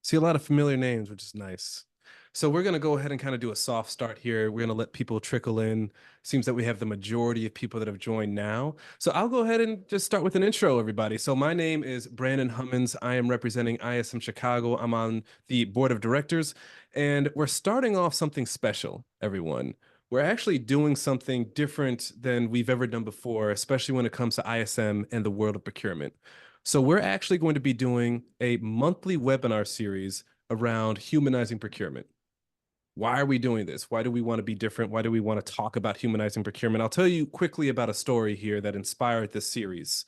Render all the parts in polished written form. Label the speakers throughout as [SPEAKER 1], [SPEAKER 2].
[SPEAKER 1] See a lot of familiar names, which is nice. So we're going to go ahead and kind of do a soft start here. We're going to let people trickle in. Seems that we have the majority of people that have joined now. So I'll go ahead and just start with an intro, everybody. So my name is Brandon Hummins. I am representing ISM-Chicago. I'm on the board of directors, and we're starting off something special, everyone. We're actually doing something different than we've ever done before, especially when it comes to ISM and the world of procurement. So we're actually going to be doing a monthly webinar series around humanizing procurement. Why are we doing this? Why do we want to be different? Why do we want to talk about humanizing procurement? I'll tell you quickly about a story here that inspired this series.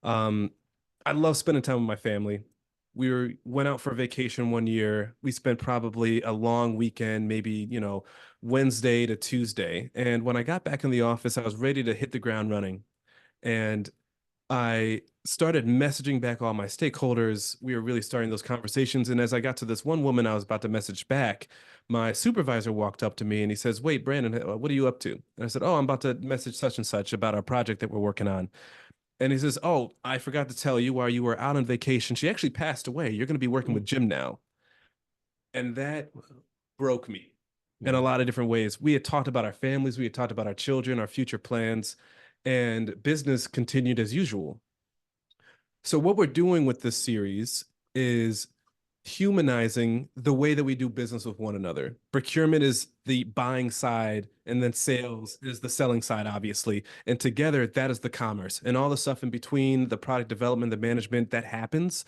[SPEAKER 1] Um, I love spending time with my family. Went out for a vacation one year. We spent probably a long weekend, maybe, Wednesday to Tuesday. And when I got back in the office, I was ready to hit the ground running. And I started messaging back all my stakeholders. We were really starting those conversations. And as I got to this one woman I was about to message back, my supervisor walked up to me and he says, "Wait, Brandon, what are you up to?" And I said, "Oh, I'm about to message such and such about our project that we're working on." And he says, "Oh, I forgot to tell you while you were out on vacation, she actually passed away. You're going to be working with Jim now." And that broke me in a lot of different ways. We had talked about our families, we had talked about our children, our future plans, and business continued as usual. So what we're doing with this series is humanizing the way that we do business with one another. Procurement is the buying side, and then sales is the selling side, obviously. And together, that is the commerce and all the stuff in between, the product development, the management that happens.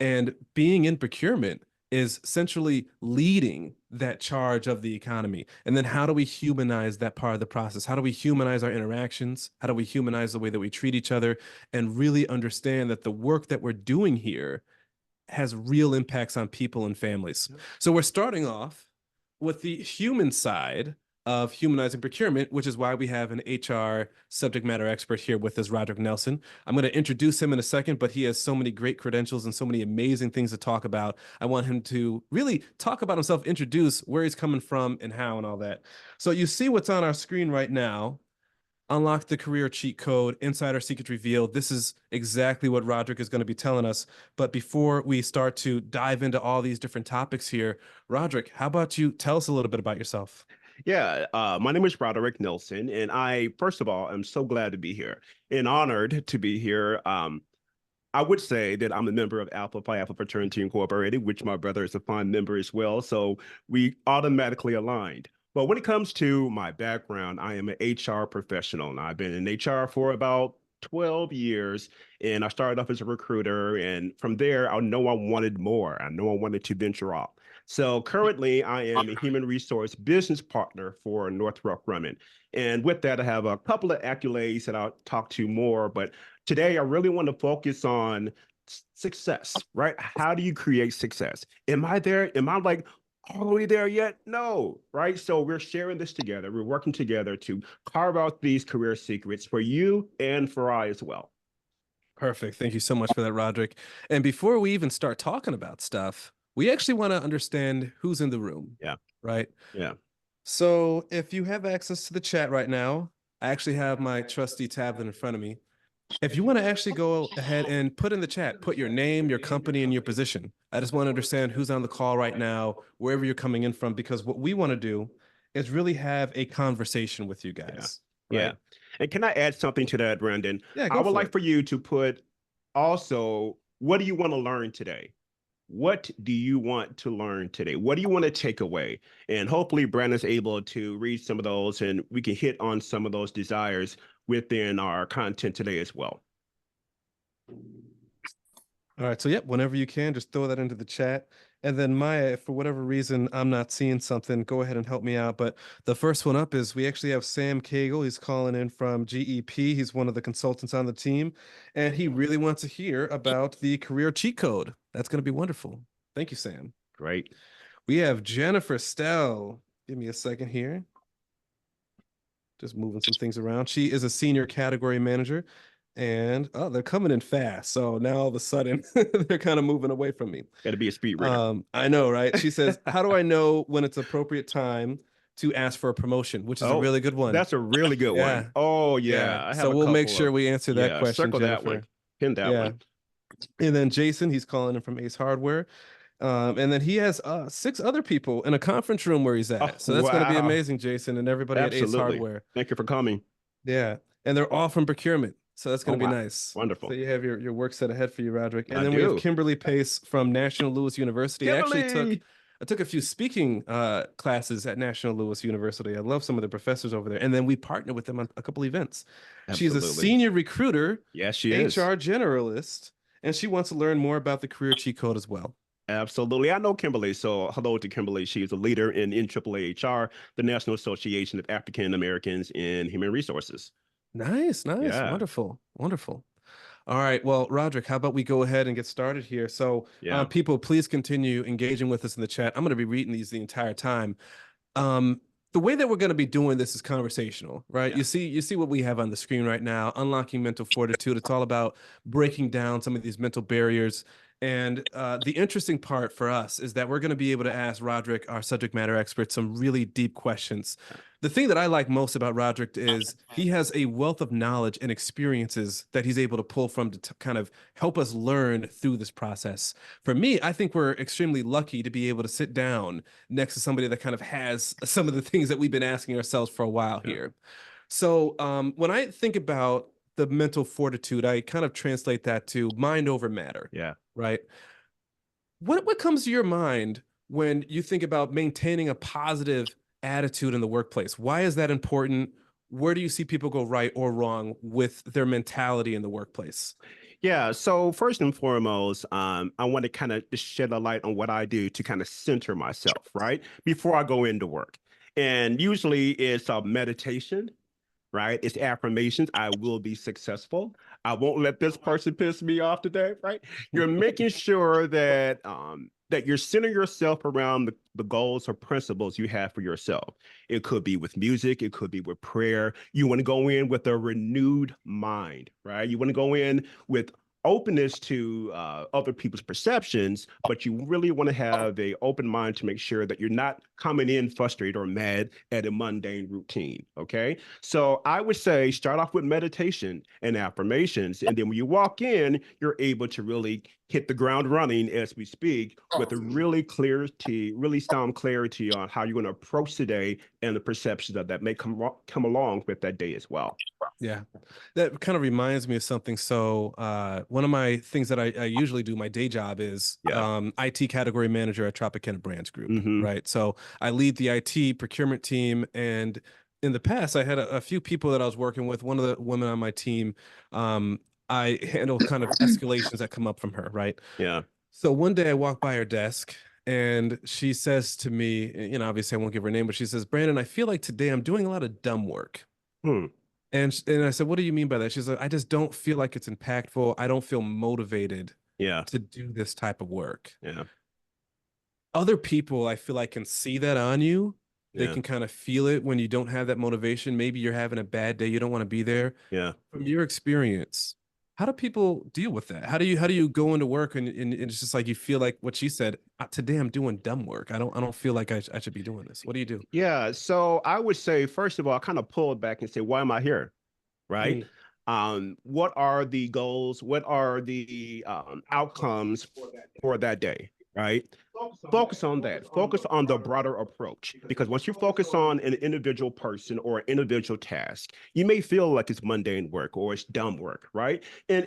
[SPEAKER 1] And being in procurement is essentially leading that charge of the economy. And then how do we humanize that part of the process? How do we humanize our interactions? How do we humanize the way that we treat each other and really understand that the work that we're doing here has real impacts on people and families? So we're starting off with the human side of humanizing procurement, which is why we have an HR subject matter expert here with us, Roderick Nelson. I'm going to introduce him in a second, but he has so many great credentials and so many amazing things to talk about. I want him to really talk about himself, introduce where he's coming from and how and all that. So you see what's on our screen right now. Unlock the career cheat code, insider secrets revealed. This is exactly what Roderick is going to be telling us. But before we start to dive into all these different topics here, Roderick, how about you tell us a little bit about yourself?
[SPEAKER 2] Yeah, my name is Roderick Nelson, and I, first of all, am so glad to be here and honored to be here. I would say that I'm a member of Alpha Phi Alpha Fraternity Incorporated, which my brother is a fond member as well. So we automatically aligned. But when it comes to my background, I am an HR professional, and I've been in HR for about 12 years. And I started off as a recruiter. And from there, I know I wanted more. I know I wanted to venture off. So currently, I am a human resource business partner for Northrop Grumman. And with that, I have a couple of accolades that I'll talk to more. But today, I really want to focus on success, right? How do you create success? Am I there? Am I like all the way there yet? No, right? So we're sharing this together. We're working together to carve out these career secrets for you and for I as well.
[SPEAKER 1] Perfect. Thank you so much for that, Roderick. And before we even start talking about stuff, we actually want to understand who's in the room,
[SPEAKER 2] Yeah,
[SPEAKER 1] right?
[SPEAKER 2] yeah.
[SPEAKER 1] So if you have access to the chat right now, I actually have my trusty tablet in front of me. If you want to actually go ahead and put in the chat, put your name, your company, and your position. I just want to understand who's on the call right now, wherever you're coming in from, because what we want to do is really have a conversation with you
[SPEAKER 2] Yeah.
[SPEAKER 1] guys,
[SPEAKER 2] Yeah.
[SPEAKER 1] right?
[SPEAKER 2] And can I add something to that, Brandon?
[SPEAKER 1] Yeah,
[SPEAKER 2] I
[SPEAKER 1] go
[SPEAKER 2] would
[SPEAKER 1] for
[SPEAKER 2] like
[SPEAKER 1] it.
[SPEAKER 2] for you to put also, what do you want to learn today? What do you want to learn today? What do you want to take away? And hopefully, Brandon's able to read some of those and we can hit on some of those desires within our content today as well.
[SPEAKER 1] All right. So, yep, whenever you can, just throw that into the chat. And then Maya, if for whatever reason I'm not seeing something, go ahead and help me out. But the first one up is we actually have Sam Cagle. He's calling in from GEP. He's one of the consultants on the team, and he really wants to hear about the career cheat code. That's going to be wonderful. Thank you, Sam.
[SPEAKER 2] Great.
[SPEAKER 1] We have Jennifer Stell. Give me a second here. Just moving some things around. She is a senior category manager, and oh, they're coming in fast. So now all of a sudden they're kind of moving away from me.
[SPEAKER 2] Got to be a speed reader.
[SPEAKER 1] I know, right? She says, "How do I know when it's appropriate time to ask for a promotion?" Which is a
[SPEAKER 2] Oh,
[SPEAKER 1] really good one.
[SPEAKER 2] that's a really good one.
[SPEAKER 1] Yeah,
[SPEAKER 2] Oh,
[SPEAKER 1] yeah.
[SPEAKER 2] yeah. I have
[SPEAKER 1] So
[SPEAKER 2] a
[SPEAKER 1] we'll make
[SPEAKER 2] couple
[SPEAKER 1] sure
[SPEAKER 2] of,
[SPEAKER 1] we answer that
[SPEAKER 2] yeah,
[SPEAKER 1] question,
[SPEAKER 2] circle that one,
[SPEAKER 1] Jennifer.
[SPEAKER 2] pin that
[SPEAKER 1] Yeah.
[SPEAKER 2] one.
[SPEAKER 1] And then Jason, he's calling in from Ace Hardware. And then he has six other people in a conference room where he's
[SPEAKER 2] Oh,
[SPEAKER 1] at. So that's going to be
[SPEAKER 2] wow.
[SPEAKER 1] amazing, Jason, and everybody at Ace
[SPEAKER 2] Absolutely.
[SPEAKER 1] Hardware.
[SPEAKER 2] Thank you for coming.
[SPEAKER 1] Yeah. And they're all from procurement. So that's
[SPEAKER 2] Oh,
[SPEAKER 1] going to be
[SPEAKER 2] wow.
[SPEAKER 1] nice. So
[SPEAKER 2] Wonderful.
[SPEAKER 1] you have your work set ahead for you, Roderick. And
[SPEAKER 2] I
[SPEAKER 1] then we have
[SPEAKER 2] do.
[SPEAKER 1] Kimberly Pace from National Louis University.
[SPEAKER 2] Kimberly.
[SPEAKER 1] I took a few speaking classes at National Louis University. I love some of the professors over there. And then we partnered with them on a couple events. She's a
[SPEAKER 2] Absolutely.
[SPEAKER 1] senior recruiter,
[SPEAKER 2] Yes, she is.
[SPEAKER 1] HR generalist, and she wants to learn more about the career cheat code as well.
[SPEAKER 2] Absolutely. I know Kimberly. So hello to Kimberly. She is a leader in NAAAHR, the National Association of African Americans in Human Resources.
[SPEAKER 1] Nice, nice,
[SPEAKER 2] Yeah.
[SPEAKER 1] wonderful, wonderful. All right. Well, Roderick, how about we go ahead and get started here? So,
[SPEAKER 2] Yeah.
[SPEAKER 1] people, please continue engaging with us in the chat. I'm going to be reading these the entire time. Um, the way that we're going to be doing this is conversational, right?
[SPEAKER 2] Yeah.
[SPEAKER 1] You see what we have on the screen right now, unlocking mental fortitude. It's all about breaking down some of these mental barriers. And the interesting part for us is that we're going to be able to ask Roderick, our subject matter expert, some really deep questions. The thing that I like most about Roderick is he has a wealth of knowledge and experiences that he's able to pull from to kind of help us learn through this process. For me, I think we're extremely lucky to be able to sit down next to somebody that kind of has some of the things that we've been asking ourselves for a while
[SPEAKER 2] Yeah.
[SPEAKER 1] here. So when I think about the mental fortitude, I kind of translate that to mind over matter,
[SPEAKER 2] Yeah.
[SPEAKER 1] right? What comes to your mind when you think about maintaining a positive attitude in the workplace? Why is that important? Where do you see people go right or wrong with their mentality in the workplace?
[SPEAKER 2] Yeah. So first and foremost, I want to kind of just shed a light on what I do to kind of center myself, right? Before I go into work. And usually it's a meditation, right? It's affirmations. I will be successful. I won't let this person piss me off today, right? You're making sure that that you're centering yourself around the goals or principles you have for yourself. It could be with music, it could be with prayer. You want to go in with a renewed mind, right? You want to go in with openness to other people's perceptions, but you really want to have a open mind to make sure that you're not coming in frustrated or mad at a mundane routine. Okay. So I would say start off with meditation and affirmations. And then when you walk in, you're able to really hit the ground running as we speak with a really clarity, really sound clarity on how you're going to approach the day and the perceptions that may come along with that day as well.
[SPEAKER 1] Yeah, that kind of reminds me of something. So, one of my things that I usually do, my day job is
[SPEAKER 2] Yeah.
[SPEAKER 1] IT category manager at Tropicana Brands Group,
[SPEAKER 2] Mm-hmm.
[SPEAKER 1] right? So I lead the IT procurement team, and in the past, I had a few people that I was working with. One of the women on my team, I handle kind of escalations that come up from her, right?
[SPEAKER 2] Yeah.
[SPEAKER 1] So one day I walk by her desk. And she says to me, obviously I won't give her name, but she says, Brandon, I feel like today I'm doing a lot of dumb work.
[SPEAKER 2] Hmm.
[SPEAKER 1] And I said, "What do you mean by that?" She's like, "I just don't feel like it's impactful. I don't feel motivated
[SPEAKER 2] Yeah.
[SPEAKER 1] to do this type of work."
[SPEAKER 2] Yeah.
[SPEAKER 1] Other people, I feel like, can see that on you. They
[SPEAKER 2] Yeah.
[SPEAKER 1] can kind of feel it when you don't have that motivation. Maybe you're having a bad day, you don't want to be there.
[SPEAKER 2] Yeah.
[SPEAKER 1] From your experience, how do people deal with that? How do you go into work and it's just like you feel like what she said, today I'm doing dumb work. I don't feel like I should be doing this. What do you do?
[SPEAKER 2] Yeah. So I would say, first of all, kind of pull it back and say, why am I here? Right?
[SPEAKER 1] Mm,
[SPEAKER 2] What are the goals? What are the outcomes for that day? Right? Focus on that. Focus on the broader approach. Because once you focus on an individual person or an individual task, you may feel like it's mundane work or it's dumb work, right? And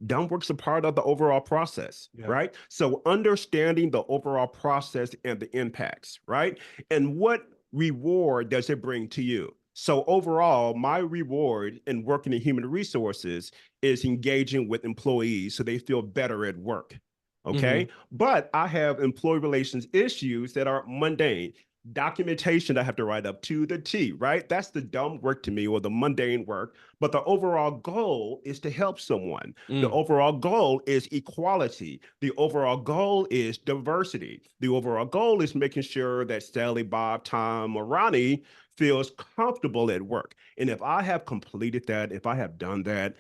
[SPEAKER 2] dumb work's a part of the overall process,
[SPEAKER 1] yeah.
[SPEAKER 2] right? So understanding the overall process and the impacts, right? And what reward does it bring to you? So overall, my reward in working in human resources is engaging with employees so they feel better at work.
[SPEAKER 1] Hmm.
[SPEAKER 2] Okay. But I have employee relations issues that are mundane. Documentation I have to write up to the T, right? That's the dumb work to me or the mundane work. But the overall goal is to help someone. The
[SPEAKER 1] Mm,
[SPEAKER 2] overall goal is equality. The overall goal is diversity. The overall goal is making sure that Sally, Bob, Tom, or Ronnie feels comfortable at work. And if I have completed that, if I have done that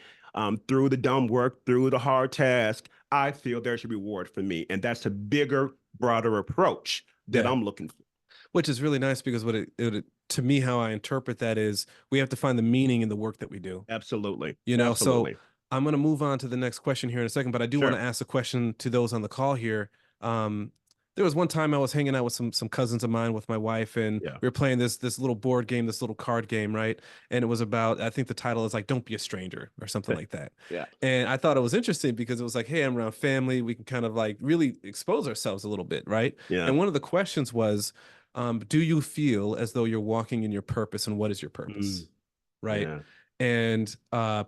[SPEAKER 2] through the dumb work, through the hard task, I feel there's a reward for me. And that's a bigger, broader approach that
[SPEAKER 1] yeah.
[SPEAKER 2] I'm looking for.
[SPEAKER 1] Which is really nice because to me, how I interpret that is we have to find the meaning in the work that we do,
[SPEAKER 2] Absolutely.
[SPEAKER 1] so
[SPEAKER 2] Absolutely.
[SPEAKER 1] I'm going to move on to the next question here in a second, but I do want to
[SPEAKER 2] Sure.
[SPEAKER 1] ask a question to those on the call here. Um, there was one time I was hanging out with some cousins of mine with my wife, and
[SPEAKER 2] Yeah.
[SPEAKER 1] we were playing this little board game, this little card game, right? And it was about, I think the title is like "Don't Be a Stranger" or something like that.
[SPEAKER 2] Yeah.
[SPEAKER 1] And I thought it was interesting because it was like, hey, I'm around family, we can kind of like really expose ourselves a little bit, right?
[SPEAKER 2] Yeah.
[SPEAKER 1] And one of the questions was, do you feel as though you're walking in your purpose, and what is your purpose?
[SPEAKER 2] Mm,
[SPEAKER 1] Right.
[SPEAKER 2] yeah.
[SPEAKER 1] And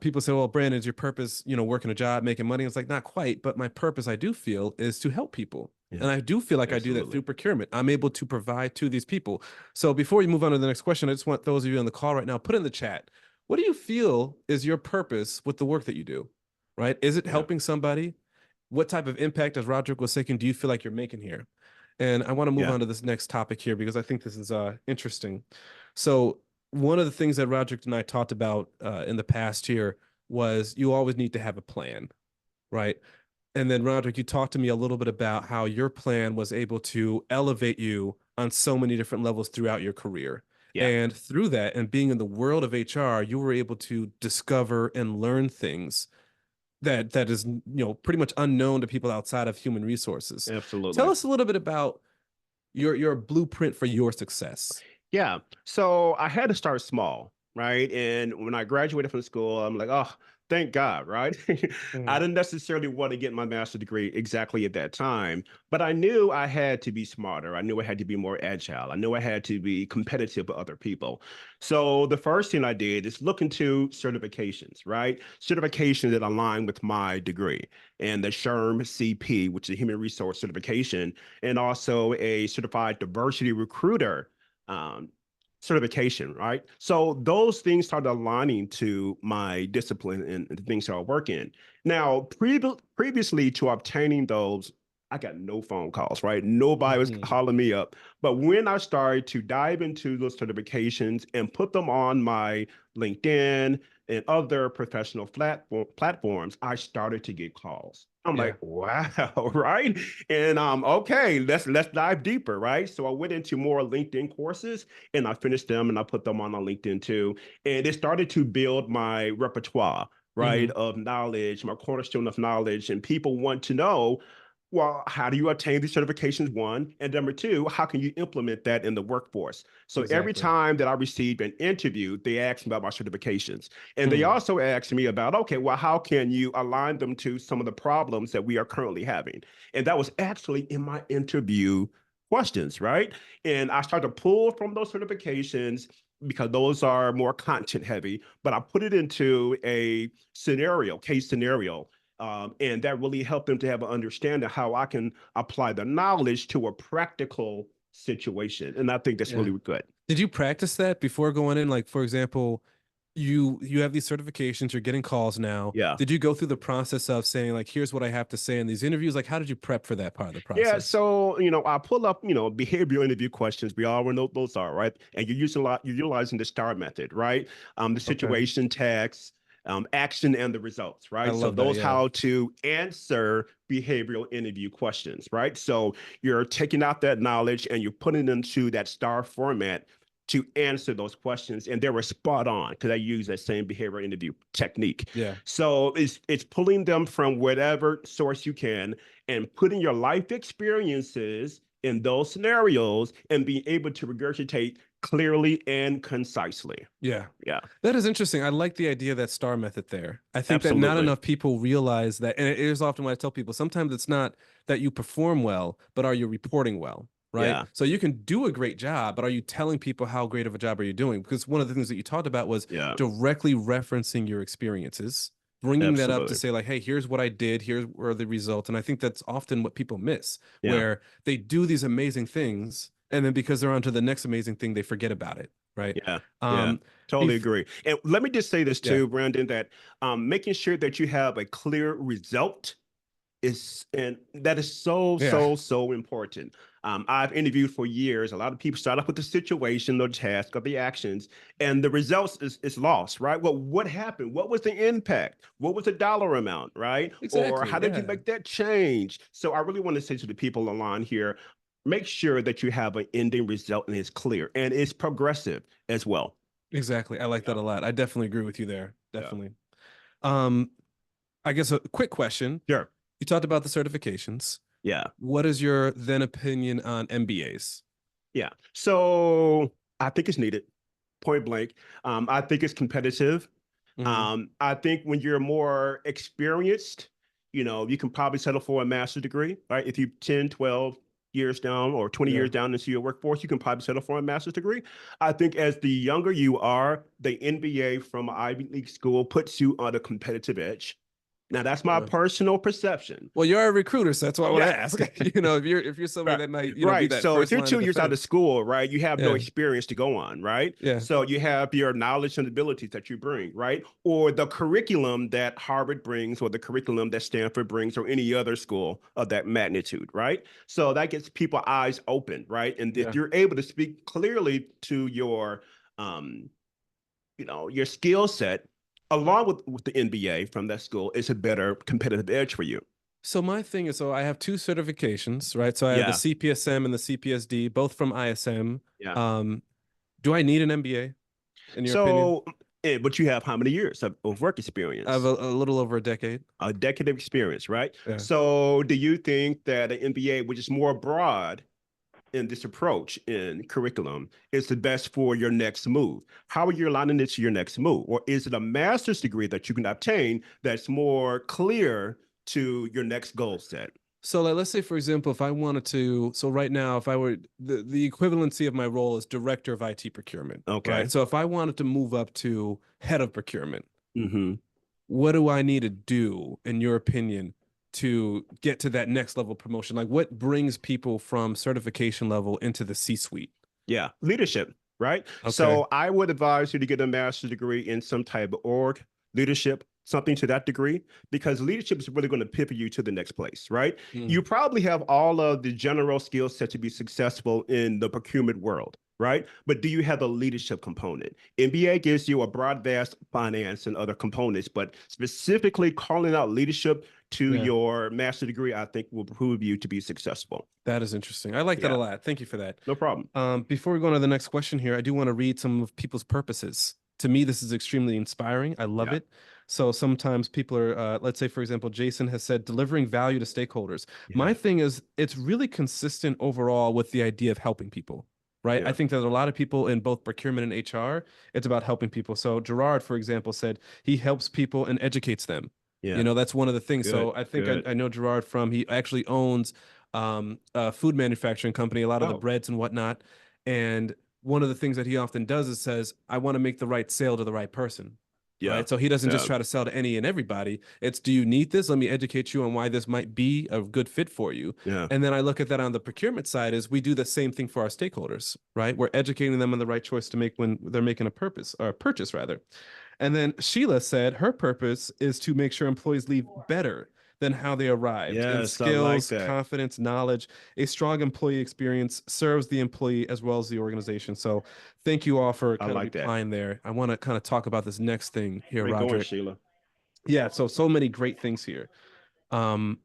[SPEAKER 1] people say, well, Brandon, is your purpose, working a job, making money? It's like, not quite, but my purpose, I do feel, is to help people.
[SPEAKER 2] Yeah.
[SPEAKER 1] And I do feel like I do that through
[SPEAKER 2] Absolutely.
[SPEAKER 1] procurement. I'm able to provide to these people. So before we move on to the next question, I just want those of you on the call right now, put in the chat, what do you feel is your purpose with the work that you do? Right? Is it
[SPEAKER 2] Yeah.
[SPEAKER 1] helping somebody? What type of impact, as Roderick was saying, do you feel like you're making here? And I want to move
[SPEAKER 2] Yeah.
[SPEAKER 1] on to this next topic here because I think this is interesting. So one of the things that Roderick and I talked about in the past here was you always need to have a plan, right? And then Roderick, you talked to me a little bit about how your plan was able to elevate you on so many different levels throughout your career.
[SPEAKER 2] Yeah.
[SPEAKER 1] And through that, and being in the world of HR, you were able to discover and learn things that is, pretty much unknown to people outside of human resources. Tell
[SPEAKER 2] Absolutely.
[SPEAKER 1] us a little bit about your blueprint for your success.
[SPEAKER 2] Yeah. So I had to start small, right? And when I graduated from school, I'm like, oh, thank God, right? I
[SPEAKER 1] Mm,
[SPEAKER 2] didn't necessarily want to get my master's degree exactly at that time, but I knew I had to be smarter. I knew I had to be more agile. I knew I had to be competitive with other people. So the first thing I did is look into certifications, right? Certifications that align with my degree and the SHRM CP, which is a human resource certification, and also a certified diversity recruiter um, certification, right? So those things started aligning to my discipline and the things that I work in. Now, previously to obtaining those, I got no phone calls, right? Nobody was
[SPEAKER 1] mhm.
[SPEAKER 2] calling me up. But when I started to dive into those certifications and put them on my LinkedIn and other professional platforms, I started to get calls. I'm
[SPEAKER 1] Yeah.
[SPEAKER 2] like, wow, right? And okay, let's dive deeper, right? So I went into more LinkedIn courses and I finished them and I put them on LinkedIn too. And it started to build my repertoire, right,
[SPEAKER 1] Hmm.
[SPEAKER 2] of knowledge, my cornerstone of knowledge. And people want to know, well, how do you obtain these certifications? One, and number two, how can you implement that in the workforce? So every
[SPEAKER 1] Exactly.
[SPEAKER 2] time that I received an interview, they asked me about my certifications. And they
[SPEAKER 1] Mm.
[SPEAKER 2] also asked me about, okay, well, how can you align them to some of the problems that we are currently having? And that was actually in my interview questions, right? And I started to pull from those certifications because those are more content heavy, but I put it into a scenario, case scenario. And that really helped them to have an understanding of how I can apply the knowledge to a practical situation. And I think that's
[SPEAKER 1] Yeah.
[SPEAKER 2] really good.
[SPEAKER 1] Did you practice that before going in? Like, for example, you have these certifications, you're getting calls now.
[SPEAKER 2] Yeah.
[SPEAKER 1] Did you go through the process of saying, like, here's what I have to say in these interviews? Like, how did you prep for that part of the
[SPEAKER 2] Yeah,
[SPEAKER 1] process?
[SPEAKER 2] so I pull up, behavioral interview questions. We all know those are, right? And you're utilizing the STAR method, right? The
[SPEAKER 1] Okay.
[SPEAKER 2] situation, task, action, and the results,
[SPEAKER 1] I
[SPEAKER 2] right? So
[SPEAKER 1] love that.
[SPEAKER 2] those
[SPEAKER 1] Yeah.
[SPEAKER 2] how to answer behavioral interview questions, right? So you're taking out that knowledge and you're putting it into that STAR format to answer those questions, and they were spot on because I use that same behavioral interview technique.
[SPEAKER 1] Yeah.
[SPEAKER 2] So it's pulling them from whatever source you can and putting your life experiences in those scenarios and being able to regurgitate clearly and concisely.
[SPEAKER 1] Yeah.
[SPEAKER 2] Yeah,
[SPEAKER 1] That is interesting. I like the idea of that star method there. I think that not
[SPEAKER 2] absolutely.
[SPEAKER 1] enough people realize that, and it is often what I tell people. Sometimes it's not that you perform well, but are you reporting well, right?
[SPEAKER 2] Yeah,
[SPEAKER 1] So you can do a great job, but are you telling people how great of a job are you doing? Because one of the things that you talked about was
[SPEAKER 2] yeah,
[SPEAKER 1] directly referencing your experiences, bringing that up to
[SPEAKER 2] absolutely.
[SPEAKER 1] say like, hey, here's what I did, here's where the results. And I think that's often what people miss,
[SPEAKER 2] Yeah,
[SPEAKER 1] where they do these amazing things, and then because they're on to the next amazing thing, they forget about it, right?
[SPEAKER 2] yeah, yeah.
[SPEAKER 1] Um,
[SPEAKER 2] Totally
[SPEAKER 1] bef-
[SPEAKER 2] agree. And let me just say this
[SPEAKER 1] yeah.
[SPEAKER 2] too, Brandon, that making sure that you have a clear result is and that is so
[SPEAKER 1] Yeah,
[SPEAKER 2] so important. I've interviewed for years. A lot of people start off with the situation, the task, or the actions, and the results is lost, right? Well, what happened? What was the impact? What was the dollar amount, right? Or
[SPEAKER 1] exactly.
[SPEAKER 2] how did you
[SPEAKER 1] Yeah,
[SPEAKER 2] make that change? So I really want to say to the people online here, make sure that you have an ending result and it's clear and it's progressive as well.
[SPEAKER 1] exactly. I like
[SPEAKER 2] Yeah,
[SPEAKER 1] that a lot. I definitely agree with you there.
[SPEAKER 2] yeah,
[SPEAKER 1] Definitely. Um, I guess a quick question.
[SPEAKER 2] sure.
[SPEAKER 1] You talked about the certifications.
[SPEAKER 2] Yeah.
[SPEAKER 1] What is your then opinion on MBAs?
[SPEAKER 2] Yeah. So I think it's needed, point blank. I think it's competitive.
[SPEAKER 1] Hmm.
[SPEAKER 2] I think when you're more experienced, you can probably settle for a master's degree, right? If you 10, 12 years down or 20
[SPEAKER 1] Yeah.
[SPEAKER 2] years down into your workforce, you can probably settle for a master's degree. I think as the younger you are, the NBA from an Ivy League school puts you on a competitive edge. Now, that's my
[SPEAKER 1] Yeah.
[SPEAKER 2] personal perception.
[SPEAKER 1] Well, you're a recruiter, so that's why I want
[SPEAKER 2] Yeah.
[SPEAKER 1] to ask. If you're somebody
[SPEAKER 2] Right.
[SPEAKER 1] that might, be
[SPEAKER 2] Right.
[SPEAKER 1] that
[SPEAKER 2] So if
[SPEAKER 1] first
[SPEAKER 2] you're
[SPEAKER 1] line of
[SPEAKER 2] 2 years out of
[SPEAKER 1] defense.
[SPEAKER 2] school, right, you have no
[SPEAKER 1] Yeah.
[SPEAKER 2] experience to go on, right?
[SPEAKER 1] Yeah.
[SPEAKER 2] So you have your knowledge and abilities that you bring, right? Or the curriculum that Harvard brings, or the curriculum that Stanford brings, or any other school of that magnitude, right? So that gets people eyes open, right? And if
[SPEAKER 1] Yeah.
[SPEAKER 2] you're able to speak clearly to um, your skill set, along with the NBA from that school, it's a better competitive edge for you.
[SPEAKER 1] So my thing is, so I have two certifications, right? So I have the
[SPEAKER 2] Yeah.
[SPEAKER 1] CPSM and the CPSD, both from ISM.
[SPEAKER 2] Yeah.
[SPEAKER 1] Um, do I need an MBA in your opinion?
[SPEAKER 2] So, but you have how many years of work
[SPEAKER 1] I have
[SPEAKER 2] experience?
[SPEAKER 1] a little over a decade.
[SPEAKER 2] A decade of experience, right?
[SPEAKER 1] Yeah.
[SPEAKER 2] So, do you think that an MBA, which is more broad in this approach in curriculum, is the best for your next move? How are you aligning it to your next move? Or is it a master's degree that you can obtain that's more clear to your next goal set?
[SPEAKER 1] So like, let's say, for example, if I wanted to, so right now, if I were the equivalency of my role is director of IT procurement, right?
[SPEAKER 2] Okay.
[SPEAKER 1] So if I wanted to move up to head of procurement,
[SPEAKER 2] Mm-hmm.
[SPEAKER 1] what do I need to do, in your opinion, to get to that next level promotion? Like, what brings people from certification level into the C-suite?
[SPEAKER 2] Yeah, leadership, right?
[SPEAKER 1] Okay.
[SPEAKER 2] So I would advise you to get a master's degree in some type of org leadership, something to that degree, because leadership is really going to pivot you to the next place, right? You
[SPEAKER 1] Mm,
[SPEAKER 2] probably have all of the general skill set to be successful in the procurement world, right? But do you have a leadership component? MBA gives you a broad, vast finance and other components, but specifically calling out leadership to
[SPEAKER 1] yeah,
[SPEAKER 2] your master's degree, I think will prove you to be successful.
[SPEAKER 1] that is interesting. I like that a
[SPEAKER 2] Yeah,
[SPEAKER 1] lot. Thank you for that.
[SPEAKER 2] no problem.
[SPEAKER 1] Before we go on to the next question here, I do want to read some of people's purposes. To me, this is extremely inspiring. I love
[SPEAKER 2] Yeah,
[SPEAKER 1] it. So sometimes people are, let's say, for example, Jason has said delivering value to stakeholders. My
[SPEAKER 2] yeah,
[SPEAKER 1] thing is, it's really consistent overall with the idea of helping people, right? I
[SPEAKER 2] yeah.
[SPEAKER 1] think that a lot of people in both procurement and HR, it's about helping people. So Gerard, for example, said he helps people and educates them.
[SPEAKER 2] Yeah,
[SPEAKER 1] That's one of the things.
[SPEAKER 2] good,
[SPEAKER 1] So I think I,
[SPEAKER 2] good.
[SPEAKER 1] I know Gerard from, he actually owns a food manufacturing company, a lot of the
[SPEAKER 2] Oh,
[SPEAKER 1] breads and whatnot. And one of the things that he often does is says, I want to make the right sale to the right person.
[SPEAKER 2] yeah,
[SPEAKER 1] Right. So he doesn't just
[SPEAKER 2] yeah,
[SPEAKER 1] try to sell to any and everybody. It's, do you need this? Let me educate you on why this might be a good fit for you.
[SPEAKER 2] yeah,
[SPEAKER 1] And then I look at that on the procurement side is we do the same thing for our stakeholders, right? We're educating them on the right choice to make when they're making a purpose or a purchase rather. And then Sheila said her purpose is to make sure employees leave better than how they arrived in
[SPEAKER 2] yes, I like
[SPEAKER 1] skills,
[SPEAKER 2] that.
[SPEAKER 1] confidence, knowledge. A strong employee experience serves the employee as well as the organization. So thank you all for
[SPEAKER 2] I
[SPEAKER 1] kind of
[SPEAKER 2] like that.
[SPEAKER 1] replying there. I want to kind of talk about this next thing here,
[SPEAKER 2] Great going,
[SPEAKER 1] Roderick.
[SPEAKER 2] Sheila.
[SPEAKER 1] Yeah, so many great things here. Um,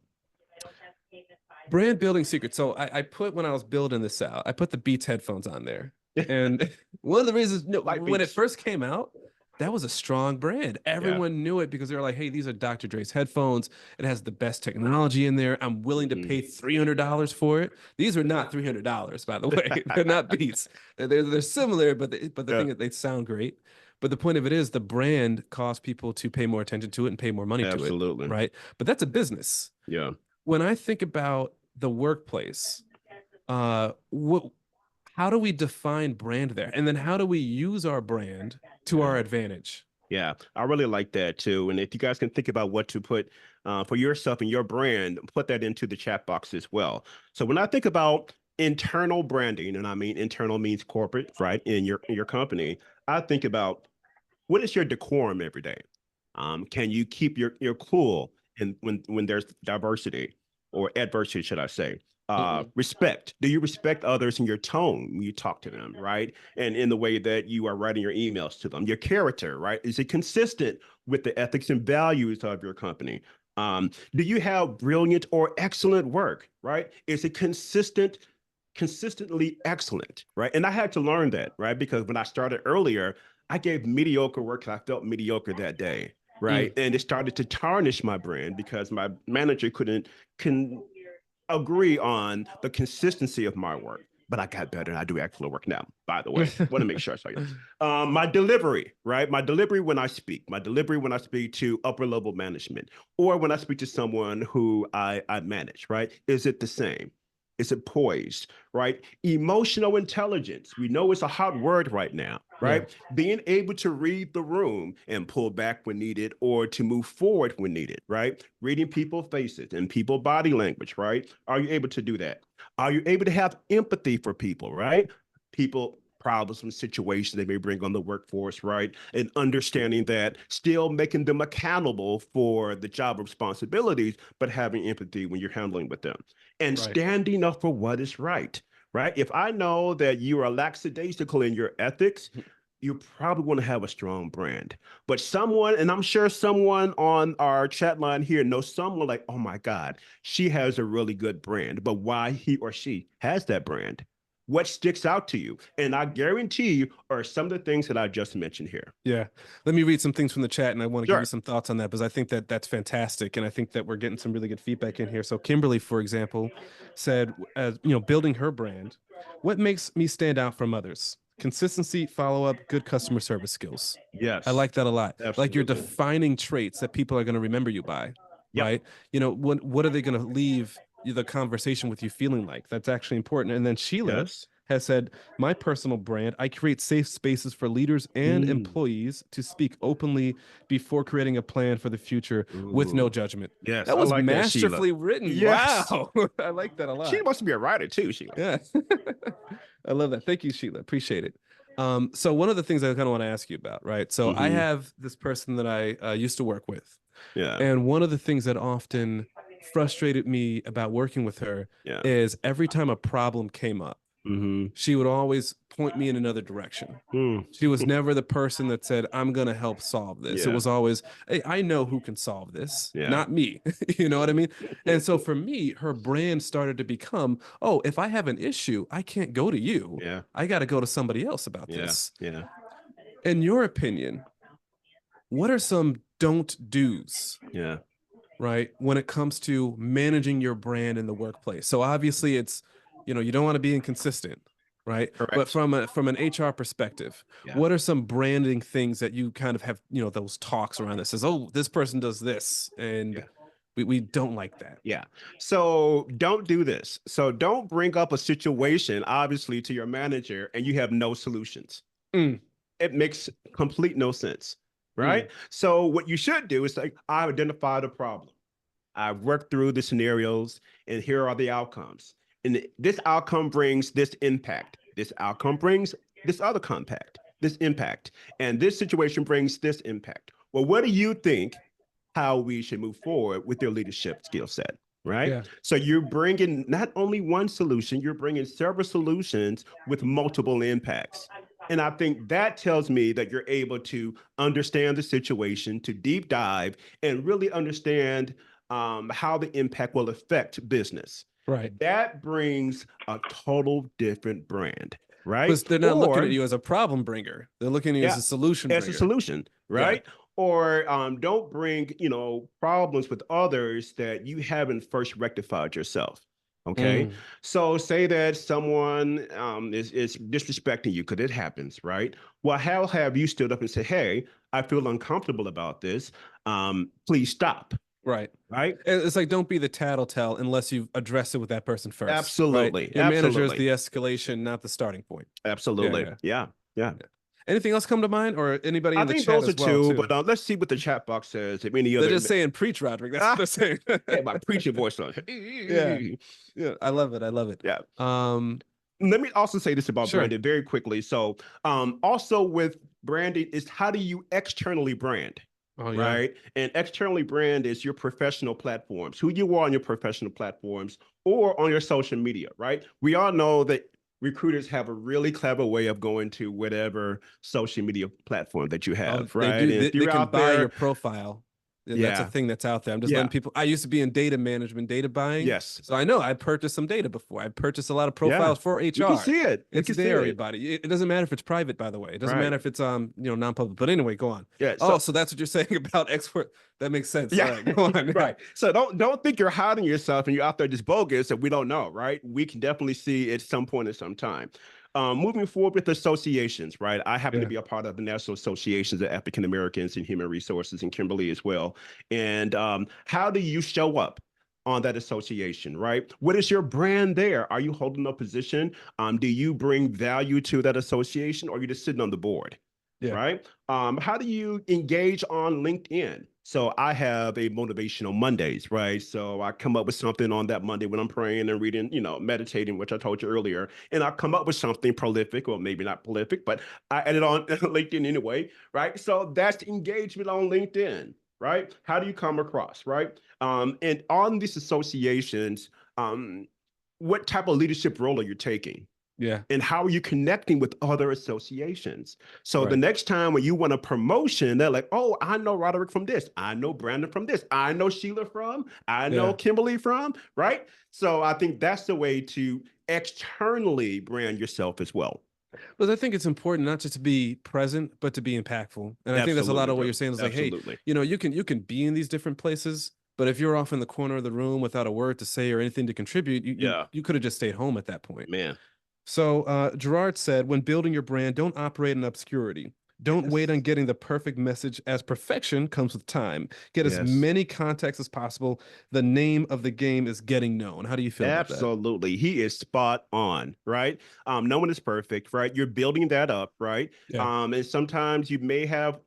[SPEAKER 1] Brand building secret. So I put when I was building this out, I put the Beats headphones on there. And one of the reasons, no,
[SPEAKER 2] Light
[SPEAKER 1] when it
[SPEAKER 2] beats.
[SPEAKER 1] first came out, that was a strong brand.
[SPEAKER 2] Yeah.
[SPEAKER 1] Everyone knew it because they were like, hey, these are Dr. Dre's headphones. It has the best technology in there. I'm willing to
[SPEAKER 2] Hmm.
[SPEAKER 1] pay $300 for it. These are not $300, by the way. They're not Beats. They're similar, but the
[SPEAKER 2] Yeah,
[SPEAKER 1] thing is they sound great. But the point of it is the brand caused people to pay more attention to it and pay more money to it,
[SPEAKER 2] absolutely.
[SPEAKER 1] right? But that's a business.
[SPEAKER 2] Yeah,
[SPEAKER 1] When I think about the workplace, what how do we define brand there? And then how do we use our brand to
[SPEAKER 2] yeah.
[SPEAKER 1] our advantage?
[SPEAKER 2] Yeah, I really like that too. And if you guys can think about what to put for yourself and your brand, put that into the chat box as well. So when I think about internal branding, and I mean internal means corporate, right? In your company, I think about what is your decorum every day? Can you keep your cool and when there's diversity or adversity, should I say?
[SPEAKER 1] Mm-mm.
[SPEAKER 2] Respect. Do you respect others in your tone when you talk to them, right? And in the way that you are writing your emails to them, your character, right? Is it consistent with the ethics and values of your company? Do you have brilliant or excellent work, right? Is it consistently excellent, right? And I had to learn that, right? Because when I started earlier, I gave mediocre work because I felt mediocre that day, right?
[SPEAKER 1] Mm.
[SPEAKER 2] And it started to tarnish my brand because my manager couldn't agree on the consistency of my work, but I got better and I do actual work now, by the way. Want to make sure I show you. My delivery, right? My delivery when I speak, my delivery when I speak to upper level management, or when I speak to someone who I manage, right? Is it the same? Is it poised, right? Emotional intelligence. We know it's a hot word right now,
[SPEAKER 1] Yeah,
[SPEAKER 2] right? Being able to read the room and pull back when needed or to move forward when needed, right? Reading people's faces and people body language, right? Are you able to do that? Are you able to have empathy for people, right? People problems and situations they may bring on the workforce, right? And understanding that, still making them accountable for the job responsibilities, but having empathy when you're handling with them and
[SPEAKER 1] right.
[SPEAKER 2] standing up for what is right, right? If I know that you are lackadaisical in your ethics, you probably want to have a strong brand. But someone, and I'm sure someone on our chat line here knows someone like, oh my God, she has a really good brand. But why he or she has that brand? What sticks out to you? And I guarantee you are some of the things that I just mentioned here.
[SPEAKER 1] Yeah. Let me read some things from the chat and I want to give you
[SPEAKER 2] Sure.
[SPEAKER 1] some thoughts on that because I think that that's fantastic. And I think that we're getting some really good feedback in here. So Kimberly, for example, said, as you know, building her brand, what makes me stand out from others? Consistency, follow up, good customer service skills. I
[SPEAKER 2] Yes,
[SPEAKER 1] like that a lot. Like you're
[SPEAKER 2] absolutely.
[SPEAKER 1] defining traits that people are going to remember you by,
[SPEAKER 2] Yep.
[SPEAKER 1] right? You know, what are they going to leave the conversation with you feeling like? That's actually important. And then Sheila
[SPEAKER 2] Yes.
[SPEAKER 1] has said, my personal brand, I create safe spaces for leaders and
[SPEAKER 2] Mm.
[SPEAKER 1] employees to speak openly before creating a plan for the future with no
[SPEAKER 2] Ooh.
[SPEAKER 1] judgment.
[SPEAKER 2] Yes,
[SPEAKER 1] That
[SPEAKER 2] I
[SPEAKER 1] was
[SPEAKER 2] like that, Sheila.
[SPEAKER 1] masterfully written.
[SPEAKER 2] Yes.
[SPEAKER 1] Wow. I like that a
[SPEAKER 2] She
[SPEAKER 1] lot.
[SPEAKER 2] must be a writer too, Sheila.
[SPEAKER 1] Yeah. I love that. Thank you, Sheila. Appreciate it. So one of the things I kind of want to ask you about, right? So I
[SPEAKER 2] Hmm.
[SPEAKER 1] have this person that I used to work with,
[SPEAKER 2] Yeah.
[SPEAKER 1] and one of the things that often frustrated me about working with her
[SPEAKER 2] Yeah.
[SPEAKER 1] is every time a problem came up,
[SPEAKER 2] Hmm.
[SPEAKER 1] she would always point me in another direction.
[SPEAKER 2] Mm.
[SPEAKER 1] She was never the person that said, I'm going to help solve this. It
[SPEAKER 2] Yeah.
[SPEAKER 1] was always, hey, I know who can solve this,
[SPEAKER 2] Yeah.
[SPEAKER 1] not me. You know what I mean? And so for me, her brand started to become, oh, if I have an issue, I can't go to you.
[SPEAKER 2] Yeah.
[SPEAKER 1] I got to go to somebody else about
[SPEAKER 2] Yeah.
[SPEAKER 1] this.
[SPEAKER 2] Yeah.
[SPEAKER 1] In your opinion, what are some don't do's,
[SPEAKER 2] Yeah.
[SPEAKER 1] right, when it comes to managing your brand in the workplace? So obviously it's, you don't want to be inconsistent, right? But
[SPEAKER 2] Correct.
[SPEAKER 1] from an HR perspective,
[SPEAKER 2] Yeah.
[SPEAKER 1] what are some branding things that you kind of have, those talks around that says, oh, this person does this and
[SPEAKER 2] Yeah.
[SPEAKER 1] we don't like that.
[SPEAKER 2] Yeah. So don't do this. So don't bring up a situation, obviously, to your manager and you have no solutions.
[SPEAKER 1] Mm,
[SPEAKER 2] It makes complete no sense.
[SPEAKER 1] mm,
[SPEAKER 2] Right. So what you should do is like, I identified a problem. I've worked through the scenarios, and here are the outcomes. And this outcome brings this impact. This outcome brings this other compact, this impact. And this situation brings this impact. Well, what do you think how we should move forward with their leadership skill set? Right.
[SPEAKER 1] yeah,
[SPEAKER 2] So you're bringing not only one solution, you're bringing several solutions with multiple impacts. And I think that tells me that you're able to understand the situation, to deep dive and really understand how the impact will affect business.
[SPEAKER 1] right.
[SPEAKER 2] That brings a total different brand, right?
[SPEAKER 1] Because they're not looking at
[SPEAKER 2] Or,
[SPEAKER 1] you as a problem bringer. They're looking at you as
[SPEAKER 2] yeah,
[SPEAKER 1] a solution
[SPEAKER 2] as a
[SPEAKER 1] bringer.
[SPEAKER 2] solution,
[SPEAKER 1] Yeah.
[SPEAKER 2] right? Or don't bring, problems with others that you haven't first rectified yourself. Okay.
[SPEAKER 1] Mm,
[SPEAKER 2] So say that someone is disrespecting you because it happens, right? Well, how have you stood up and said, hey, I feel uncomfortable about this. Please stop.
[SPEAKER 1] right.
[SPEAKER 2] Right.
[SPEAKER 1] It's like don't be the tattletale unless you've addressed it with that person first, right?
[SPEAKER 2] Absolutely.
[SPEAKER 1] Your manager is
[SPEAKER 2] Absolutely.
[SPEAKER 1] the escalation, not the starting point. Yeah,
[SPEAKER 2] Absolutely.
[SPEAKER 1] yeah,
[SPEAKER 2] Yeah. Yeah.
[SPEAKER 1] yeah. Anything else come to mind, or anybody
[SPEAKER 2] I
[SPEAKER 1] in the
[SPEAKER 2] think
[SPEAKER 1] chat
[SPEAKER 2] those are
[SPEAKER 1] as well
[SPEAKER 2] two, but
[SPEAKER 1] too?
[SPEAKER 2] let's see what the chat box says. If any
[SPEAKER 1] They're
[SPEAKER 2] other,
[SPEAKER 1] just saying preach, Roderick. That's what they're saying.
[SPEAKER 2] yeah, my preaching voice on.
[SPEAKER 1] Yeah, yeah. I love it. I love it.
[SPEAKER 2] Yeah.
[SPEAKER 1] Um,
[SPEAKER 2] Let me also say this about
[SPEAKER 1] sure.
[SPEAKER 2] branding very quickly. So, also with branding is how do you externally brand?
[SPEAKER 1] Oh yeah.
[SPEAKER 2] Right. And externally brand is your professional platforms, who you are on your professional platforms or on your social media, right? We all know that recruiters have a really clever way of going to whatever social media platform that you
[SPEAKER 1] Oh,
[SPEAKER 2] have,
[SPEAKER 1] they
[SPEAKER 2] right?
[SPEAKER 1] do.
[SPEAKER 2] And
[SPEAKER 1] They,
[SPEAKER 2] if
[SPEAKER 1] they
[SPEAKER 2] you're
[SPEAKER 1] can
[SPEAKER 2] out
[SPEAKER 1] buy your
[SPEAKER 2] there,
[SPEAKER 1] profile. And that's a
[SPEAKER 2] Yeah.
[SPEAKER 1] thing that's out there. I'm just letting
[SPEAKER 2] Yeah.
[SPEAKER 1] people. I used to be in data management, data buying.
[SPEAKER 2] Yes.
[SPEAKER 1] So I know I purchased some data before. I purchased a lot of
[SPEAKER 2] Yeah.
[SPEAKER 1] profiles for
[SPEAKER 2] We can
[SPEAKER 1] HR.
[SPEAKER 2] see it. We
[SPEAKER 1] It's
[SPEAKER 2] can see
[SPEAKER 1] there,
[SPEAKER 2] it.
[SPEAKER 1] everybody. It doesn't matter if it's private, by the way. It doesn't
[SPEAKER 2] Right.
[SPEAKER 1] matter if it's non-public. But anyway, go on.
[SPEAKER 2] Yeah.
[SPEAKER 1] Oh,
[SPEAKER 2] So
[SPEAKER 1] so that's what you're saying about export. That makes sense. All
[SPEAKER 2] yeah,
[SPEAKER 1] right, go on. Yeah.
[SPEAKER 2] right. So don't think you're hiding yourself and you're out there just bogus and we don't know, right? We can definitely see at some point at some time. Moving forward with associations, right? I happen to
[SPEAKER 1] Yeah.
[SPEAKER 2] be a part of the National Associations of African Americans in Human Resources in Kimberly as well. And how do you show up on that association, right? What is your brand there? Are you holding a position? Do you bring value to that association or are you just sitting on the board?
[SPEAKER 1] Yeah.
[SPEAKER 2] Right? How do you engage on LinkedIn? So I have a motivational Mondays, right? So I come up with something on that Monday when I'm praying and reading, meditating, which I told you earlier, and I come up with something prolific, or maybe not prolific, but I edit on LinkedIn anyway, right? So that's engagement on LinkedIn, right? How do you come across, right? And on these associations, what type of leadership role are you taking?
[SPEAKER 1] Yeah.
[SPEAKER 2] And how are you connecting with other associations? So the
[SPEAKER 1] Right.
[SPEAKER 2] next time when you want a promotion, they're like, oh, I know Roderick from this. I know Brandon from this. I know Sheila from. I know
[SPEAKER 1] Yeah.
[SPEAKER 2] Kimberly from, right? So I think that's the way to externally brand yourself as well.
[SPEAKER 1] But I think it's important not just to be present, but to be impactful. And I think that's a lot
[SPEAKER 2] Absolutely,
[SPEAKER 1] of what you're
[SPEAKER 2] brother.
[SPEAKER 1] saying is like, hey,
[SPEAKER 2] Absolutely.
[SPEAKER 1] you can be in these different places, but if you're off in the corner of the room without a word to say or anything to contribute, you you,
[SPEAKER 2] Yeah,
[SPEAKER 1] you could have just stayed home at that point.
[SPEAKER 2] man.
[SPEAKER 1] So Gerard said, when building your brand, don't operate in obscurity. Don't wait on
[SPEAKER 2] Yes.
[SPEAKER 1] getting the perfect message, as perfection comes with time. Get as
[SPEAKER 2] Yes.
[SPEAKER 1] many contacts as possible. The name of the game is getting known. How do you feel about that?
[SPEAKER 2] Absolutely. He is spot on, right? No one is perfect, right? You're building that up, right?
[SPEAKER 1] Yeah.
[SPEAKER 2] And sometimes you may have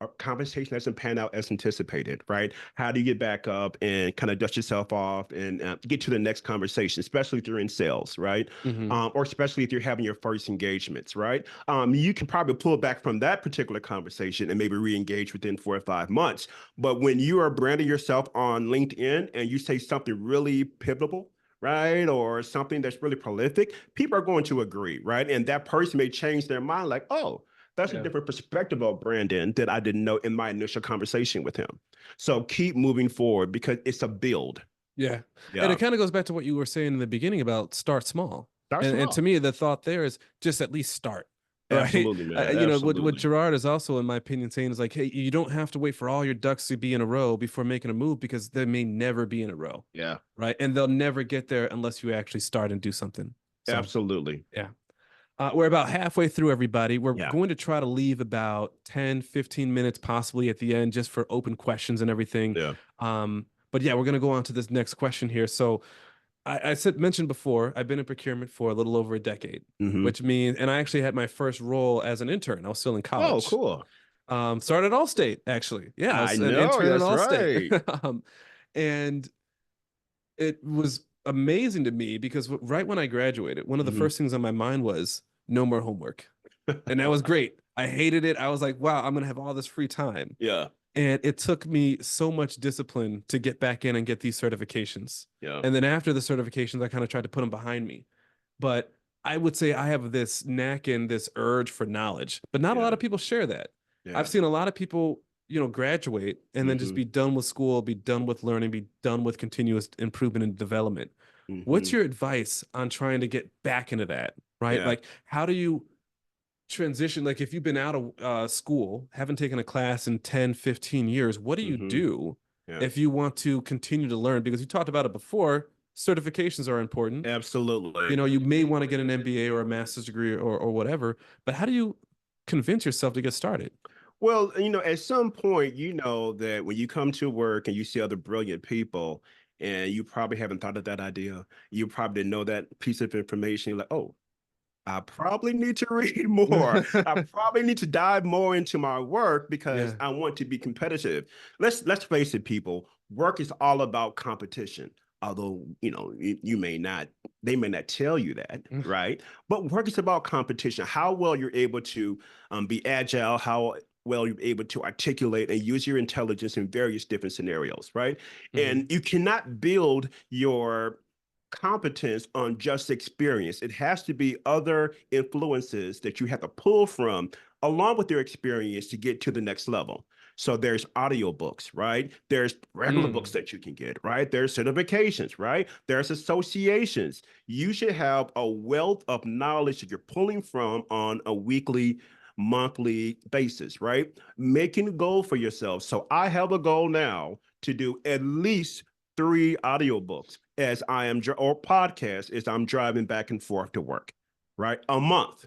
[SPEAKER 2] a conversation doesn't pan out as anticipated, right? How do you get back up and kind of dust yourself off and get to the next conversation, especially if you're in sales, right?
[SPEAKER 1] Hmm.
[SPEAKER 2] Or especially if you're having your first engagements, right? You can probably pull back from that particular conversation and maybe re-engage within 4 or 5 months. But when you are branding yourself on LinkedIn and you say something really pivotal, right? Or something that's really prolific, people are going to agree, right? And that person may change their mind, like, oh, that's a
[SPEAKER 1] Yeah.
[SPEAKER 2] different perspective of Brandon that I didn't know in my initial conversation with him. So keep moving forward because it's a build.
[SPEAKER 1] Yeah. And it
[SPEAKER 2] Yeah.
[SPEAKER 1] kind of goes back to what you were saying in the beginning about start small.
[SPEAKER 2] Start
[SPEAKER 1] And to
[SPEAKER 2] small.
[SPEAKER 1] me, the thought there is just at least start. Right.
[SPEAKER 2] Absolutely, man.
[SPEAKER 1] What
[SPEAKER 2] Absolutely.
[SPEAKER 1] Gerard is also, in my opinion, saying is like, hey, you don't have to wait for all your ducks to be in a row before making a move because they may never be in a row.
[SPEAKER 2] Yeah.
[SPEAKER 1] Right. And they'll never get there unless you actually start and do something. So,
[SPEAKER 2] Absolutely.
[SPEAKER 1] yeah. We're about halfway through, everybody. We're
[SPEAKER 2] Yeah.
[SPEAKER 1] going to try to leave about 10, 15 minutes possibly at the end just for open questions and everything.
[SPEAKER 2] Yeah.
[SPEAKER 1] But yeah, we're going to go on to this next question here. So I said mentioned before, I've been in procurement for a little over a decade,
[SPEAKER 2] Hmm.
[SPEAKER 1] which means, and I actually had my first role as an intern. I was still in
[SPEAKER 2] Oh,
[SPEAKER 1] college.
[SPEAKER 2] cool.
[SPEAKER 1] Started at Allstate, actually. Yeah, I
[SPEAKER 2] I
[SPEAKER 1] was an
[SPEAKER 2] know.
[SPEAKER 1] intern at
[SPEAKER 2] That's right.
[SPEAKER 1] Allstate. And it was amazing to me because right when I graduated, one of the
[SPEAKER 2] Hmm.
[SPEAKER 1] first things on my mind was no more homework. And that was great. I hated it. I was like, wow, I'm going to have all this free time.
[SPEAKER 2] Yeah.
[SPEAKER 1] And it took me so much discipline to get back in and get these certifications.
[SPEAKER 2] Yeah.
[SPEAKER 1] And then after the certifications, I kind of tried to put them behind me. But I would say I have this knack and this urge for knowledge, but not a lot
[SPEAKER 2] Yeah.
[SPEAKER 1] of people share that. I've
[SPEAKER 2] Yeah.
[SPEAKER 1] seen a lot of people, graduate and then just
[SPEAKER 2] Hmm.
[SPEAKER 1] be done with school, be done with learning, be done with continuous improvement and development. What's
[SPEAKER 2] Hmm.
[SPEAKER 1] your advice on trying to get back into that? Right?
[SPEAKER 2] Yeah.
[SPEAKER 1] Like, how do you transition? Like, if you've been out of school, haven't taken a class in 10, 15 years, what do you
[SPEAKER 2] Hmm.
[SPEAKER 1] do
[SPEAKER 2] Yeah.
[SPEAKER 1] if you want to continue to learn? Because you talked about it before, certifications are important.
[SPEAKER 2] Absolutely.
[SPEAKER 1] You may want to get an MBA or a master's degree or whatever, but how do you convince yourself to get started?
[SPEAKER 2] Well, at some point, you know that when you come to work and you see other brilliant people, and you probably haven't thought of that idea, you probably didn't know that piece of information. You're like, oh, I probably need to read more. I probably need to dive more into my work because
[SPEAKER 1] Yeah.
[SPEAKER 2] I want to be competitive. Let's face it, people. Work is all about competition. Although, you may not, they may not tell you that, right? But work is about competition. How well you're able to be agile, how well you're able to articulate and use your intelligence in various different scenarios, right?
[SPEAKER 1] Hmm.
[SPEAKER 2] And you cannot build your competence on just experience. It has to be other influences that you have to pull from along with their experience to get to the next level. So there's audiobooks, right? There's regular books
[SPEAKER 1] Mm,
[SPEAKER 2] that you can get, right? There's certifications, right? There's associations. You should have a wealth of knowledge that you're pulling from on a weekly, monthly basis, right? Making a goal for yourself. So I have a goal now to do at least 3 audiobooks as I am, or podcasts as I'm driving back and forth to work, right? A month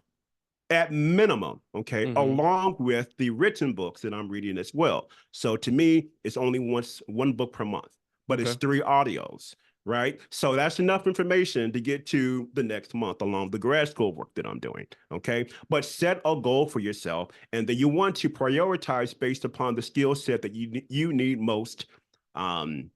[SPEAKER 2] at minimum, okay,
[SPEAKER 1] hmm.
[SPEAKER 2] along with the written books that I'm reading as well. So to me, it's only one book per month, but it's
[SPEAKER 1] Okay.
[SPEAKER 2] 3 audios, right? So that's enough information to get to the next month along the grad school work that I'm doing, okay? But set a goal for yourself, and then you want to prioritize based upon the skill set that you need most um,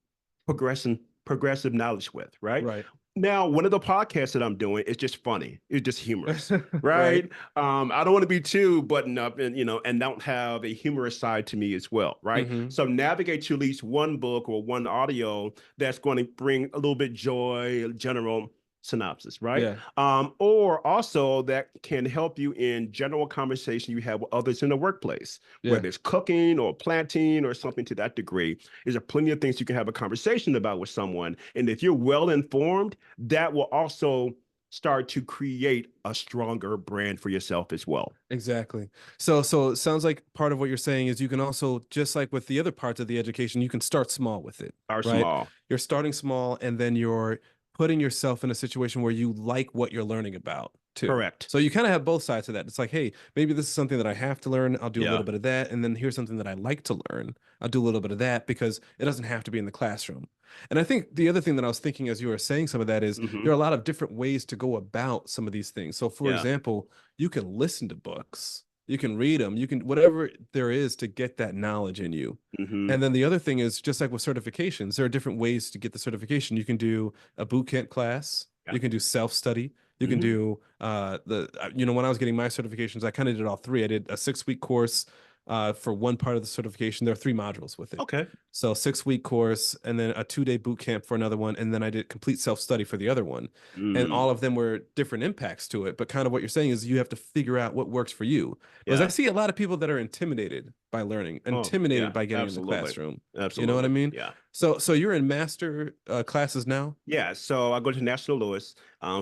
[SPEAKER 2] progressive knowledge with, right?
[SPEAKER 1] Right.
[SPEAKER 2] Now, one of the podcasts that I'm doing is just funny. It's just humorous,
[SPEAKER 1] Right.
[SPEAKER 2] right? I don't want to be too buttoned up and and don't have a humorous side to me as well, right?
[SPEAKER 1] Hmm.
[SPEAKER 2] So navigate to at least one book or one audio that's going to bring a little bit joy, general synopsis, right?
[SPEAKER 1] Yeah.
[SPEAKER 2] Or also that can help you in general conversation you have with others in the workplace,
[SPEAKER 1] Yeah.
[SPEAKER 2] whether it's cooking or planting or something to that degree. There's plenty of things you can have a conversation about with someone. And if you're well informed, that will also start to create a stronger brand for yourself as well.
[SPEAKER 1] Exactly. So it sounds like part of what you're saying is you can also, just like with the other parts of the education, you can start small with it,
[SPEAKER 2] Are
[SPEAKER 1] right?
[SPEAKER 2] small.
[SPEAKER 1] You're starting small and then you're putting yourself in a situation where you like what you're learning about too.
[SPEAKER 2] Correct.
[SPEAKER 1] So you kind of have both sides of that. It's like, hey, maybe this is something that I have to learn. I'll do a
[SPEAKER 2] Yeah.
[SPEAKER 1] little bit of that. And then here's something that I like to learn. I'll do a little bit of that because it doesn't have to be in the classroom. And I think the other thing that I was thinking as you were saying some of that is there are
[SPEAKER 2] Hmm.
[SPEAKER 1] a lot of different ways to go about some of these things. So for
[SPEAKER 2] Yeah.
[SPEAKER 1] example, you can listen to books, you can read them, you can whatever there is to get that knowledge in you.
[SPEAKER 2] Hmm.
[SPEAKER 1] And then the other thing is just like with certifications, there are different ways to get the certification. You can do a boot camp class,
[SPEAKER 2] Yeah.
[SPEAKER 1] you can do self-study, you can
[SPEAKER 2] Hmm.
[SPEAKER 1] do when I was getting my certifications, I kind of did all three. I did a 6-week course for one part of the certification. There are 3 modules with it.
[SPEAKER 2] Okay.
[SPEAKER 1] So 6-week course and then a 2-day boot camp for another one. And then I did complete self-study for the other one. And
[SPEAKER 2] Mm.
[SPEAKER 1] all of them were different impacts to it. But kind of what you're saying is you have to figure out what works for you. Because I
[SPEAKER 2] Yeah.
[SPEAKER 1] see a lot of people that are intimidated by learning,
[SPEAKER 2] Oh,
[SPEAKER 1] intimidated
[SPEAKER 2] yeah.
[SPEAKER 1] by getting in the
[SPEAKER 2] Absolutely.
[SPEAKER 1] classroom. You know what I
[SPEAKER 2] Absolutely.
[SPEAKER 1] mean?
[SPEAKER 2] Yeah.
[SPEAKER 1] So you're in master classes now?
[SPEAKER 2] Yeah, so I go to National Louis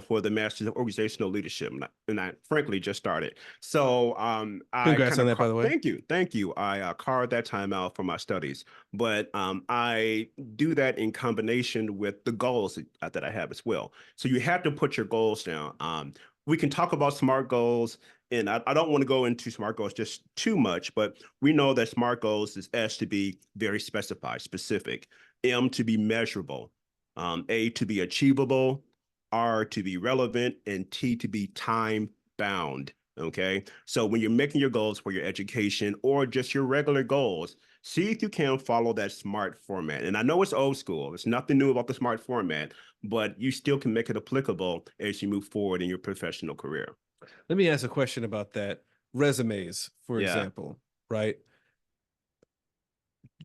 [SPEAKER 2] for the Masters of Organizational Leadership, and I frankly just started. So I
[SPEAKER 1] Congrats
[SPEAKER 2] kind
[SPEAKER 1] on
[SPEAKER 2] of
[SPEAKER 1] that, by the way.
[SPEAKER 2] thank you. I carved that time out for my studies, but I do that in combination with the goals that I have as well. So you have to put your goals down. We can talk about SMART goals, and I don't want to go into SMART goals just too much, but we know that SMART goals is S to be very specified, specific, M to be measurable, A to be achievable, R to be relevant, and T to be time bound. Okay. So when you're making your goals for your education or just your regular goals, see if you can follow that SMART format. And I know it's old school, there's nothing new about the SMART format, but you still can make it applicable as you move forward in your professional career.
[SPEAKER 1] Let me ask a question about that. Resumes, for
[SPEAKER 2] Yeah.
[SPEAKER 1] example, right?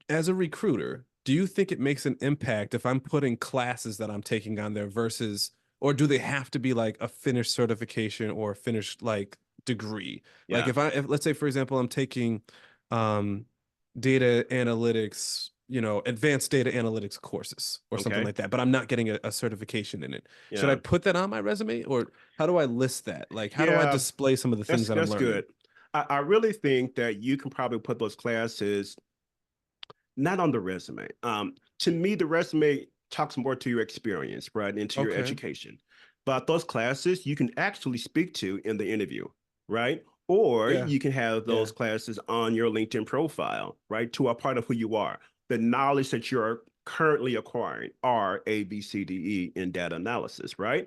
[SPEAKER 1] As a recruiter, do you think it makes an impact if I'm putting classes that I'm taking on there versus, or do they have to be like a finished certification or a finished like degree? Like
[SPEAKER 2] Yeah.
[SPEAKER 1] if let's say for example I'm taking um data analytics, advanced data analytics courses or something
[SPEAKER 2] Okay.
[SPEAKER 1] like that, but I'm not getting a certification in it. Should I
[SPEAKER 2] Yeah.
[SPEAKER 1] put that on my resume or how do I list that? Like how do I
[SPEAKER 2] Yeah.
[SPEAKER 1] display some of the things that I'm
[SPEAKER 2] That's
[SPEAKER 1] learning?
[SPEAKER 2] good. I really think that you can probably put those classes not on the resume. To me, the resume talks more to your experience, right, into your
[SPEAKER 1] Okay.
[SPEAKER 2] education. But those classes you can actually speak to in the interview, right? Or
[SPEAKER 1] Yeah.
[SPEAKER 2] you can have
[SPEAKER 1] Yeah.
[SPEAKER 2] those classes on your LinkedIn profile, right, to a part of who you are. The knowledge that you're currently acquiring are A, B, C, D, E in data analysis, right?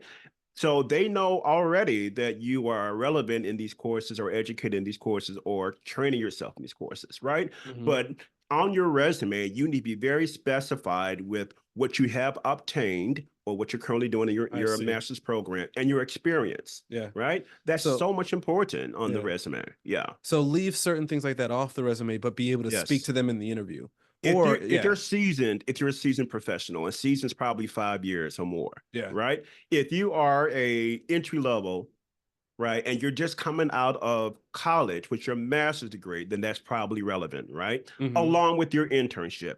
[SPEAKER 2] So they know already that you are relevant in these courses or educated in these courses or training yourself in these courses, right?
[SPEAKER 1] Hmm.
[SPEAKER 2] But on your resume, you need to be very specified with what you have obtained or what you're currently doing in
[SPEAKER 1] I
[SPEAKER 2] your
[SPEAKER 1] see.
[SPEAKER 2] master's program and your experience,
[SPEAKER 1] Yeah.
[SPEAKER 2] right? That's
[SPEAKER 1] So
[SPEAKER 2] so much important on the
[SPEAKER 1] yeah.
[SPEAKER 2] resume. Yeah.
[SPEAKER 1] So leave certain things like that off the resume, but be able to speak
[SPEAKER 2] Yes.
[SPEAKER 1] to them in the interview. Or
[SPEAKER 2] If you're
[SPEAKER 1] yeah,
[SPEAKER 2] seasoned, if you're a seasoned professional, and season's probably 5 years or more,
[SPEAKER 1] yeah.
[SPEAKER 2] right? If you are a entry level, right, and you're just coming out of college with your master's degree, then that's probably relevant, right?
[SPEAKER 1] Hmm.
[SPEAKER 2] Along with your internship.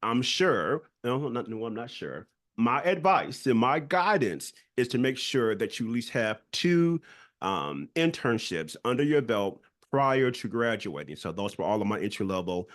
[SPEAKER 2] I'm sure, no, I'm not sure. My advice and my guidance is to make sure that you at least have two internships under your belt prior to graduating. So those for all of my entry level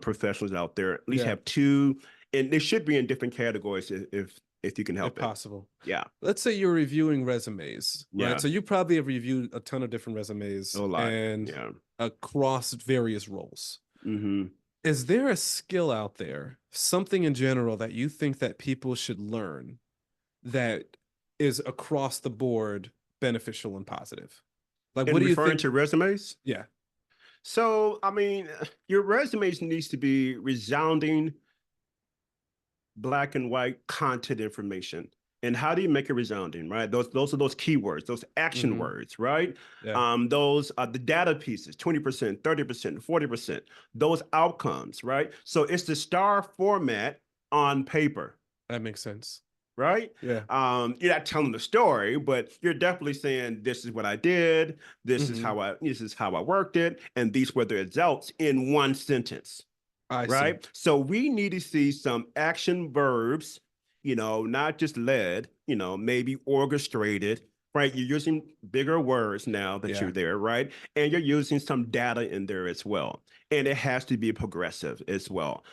[SPEAKER 2] professionals out there. At least
[SPEAKER 1] Yeah,
[SPEAKER 2] have two, and they should be in different categories if you can
[SPEAKER 1] if
[SPEAKER 2] help it.
[SPEAKER 1] possible.
[SPEAKER 2] Yeah,
[SPEAKER 1] Let's say you're reviewing resumes, right?
[SPEAKER 2] yeah,
[SPEAKER 1] So you probably have reviewed a ton of different
[SPEAKER 2] a
[SPEAKER 1] resumes
[SPEAKER 2] lot.
[SPEAKER 1] and
[SPEAKER 2] Yeah.
[SPEAKER 1] across various roles.
[SPEAKER 2] Hmm.
[SPEAKER 1] Is there a skill out there, something in general that you think that people should learn that is across the board beneficial and positive? Like, what
[SPEAKER 2] And
[SPEAKER 1] do you
[SPEAKER 2] referring
[SPEAKER 1] think?
[SPEAKER 2] to resumes,
[SPEAKER 1] Yeah,
[SPEAKER 2] so I mean, your resumes needs to be resounding black and white content information. And how do you make it resounding, right? Those are those keywords, those action
[SPEAKER 1] mm-hmm,
[SPEAKER 2] words, right?
[SPEAKER 1] yeah,
[SPEAKER 2] Those are the data pieces, 20%, 30%, 40%, those outcomes, right? So it's the star format on paper,
[SPEAKER 1] that makes sense.
[SPEAKER 2] right?
[SPEAKER 1] Yeah,
[SPEAKER 2] You're not telling the story, but you're definitely saying this is what I did,
[SPEAKER 1] mm-hmm,
[SPEAKER 2] this is how I worked it, and these were the results in one sentence,
[SPEAKER 1] I see.
[SPEAKER 2] right? So we need to see some action verbs, not just led, maybe orchestrated, right? You're using bigger words now that
[SPEAKER 1] Yeah,
[SPEAKER 2] you're there, right? And you're using some data in there as well. And it has to be progressive as well.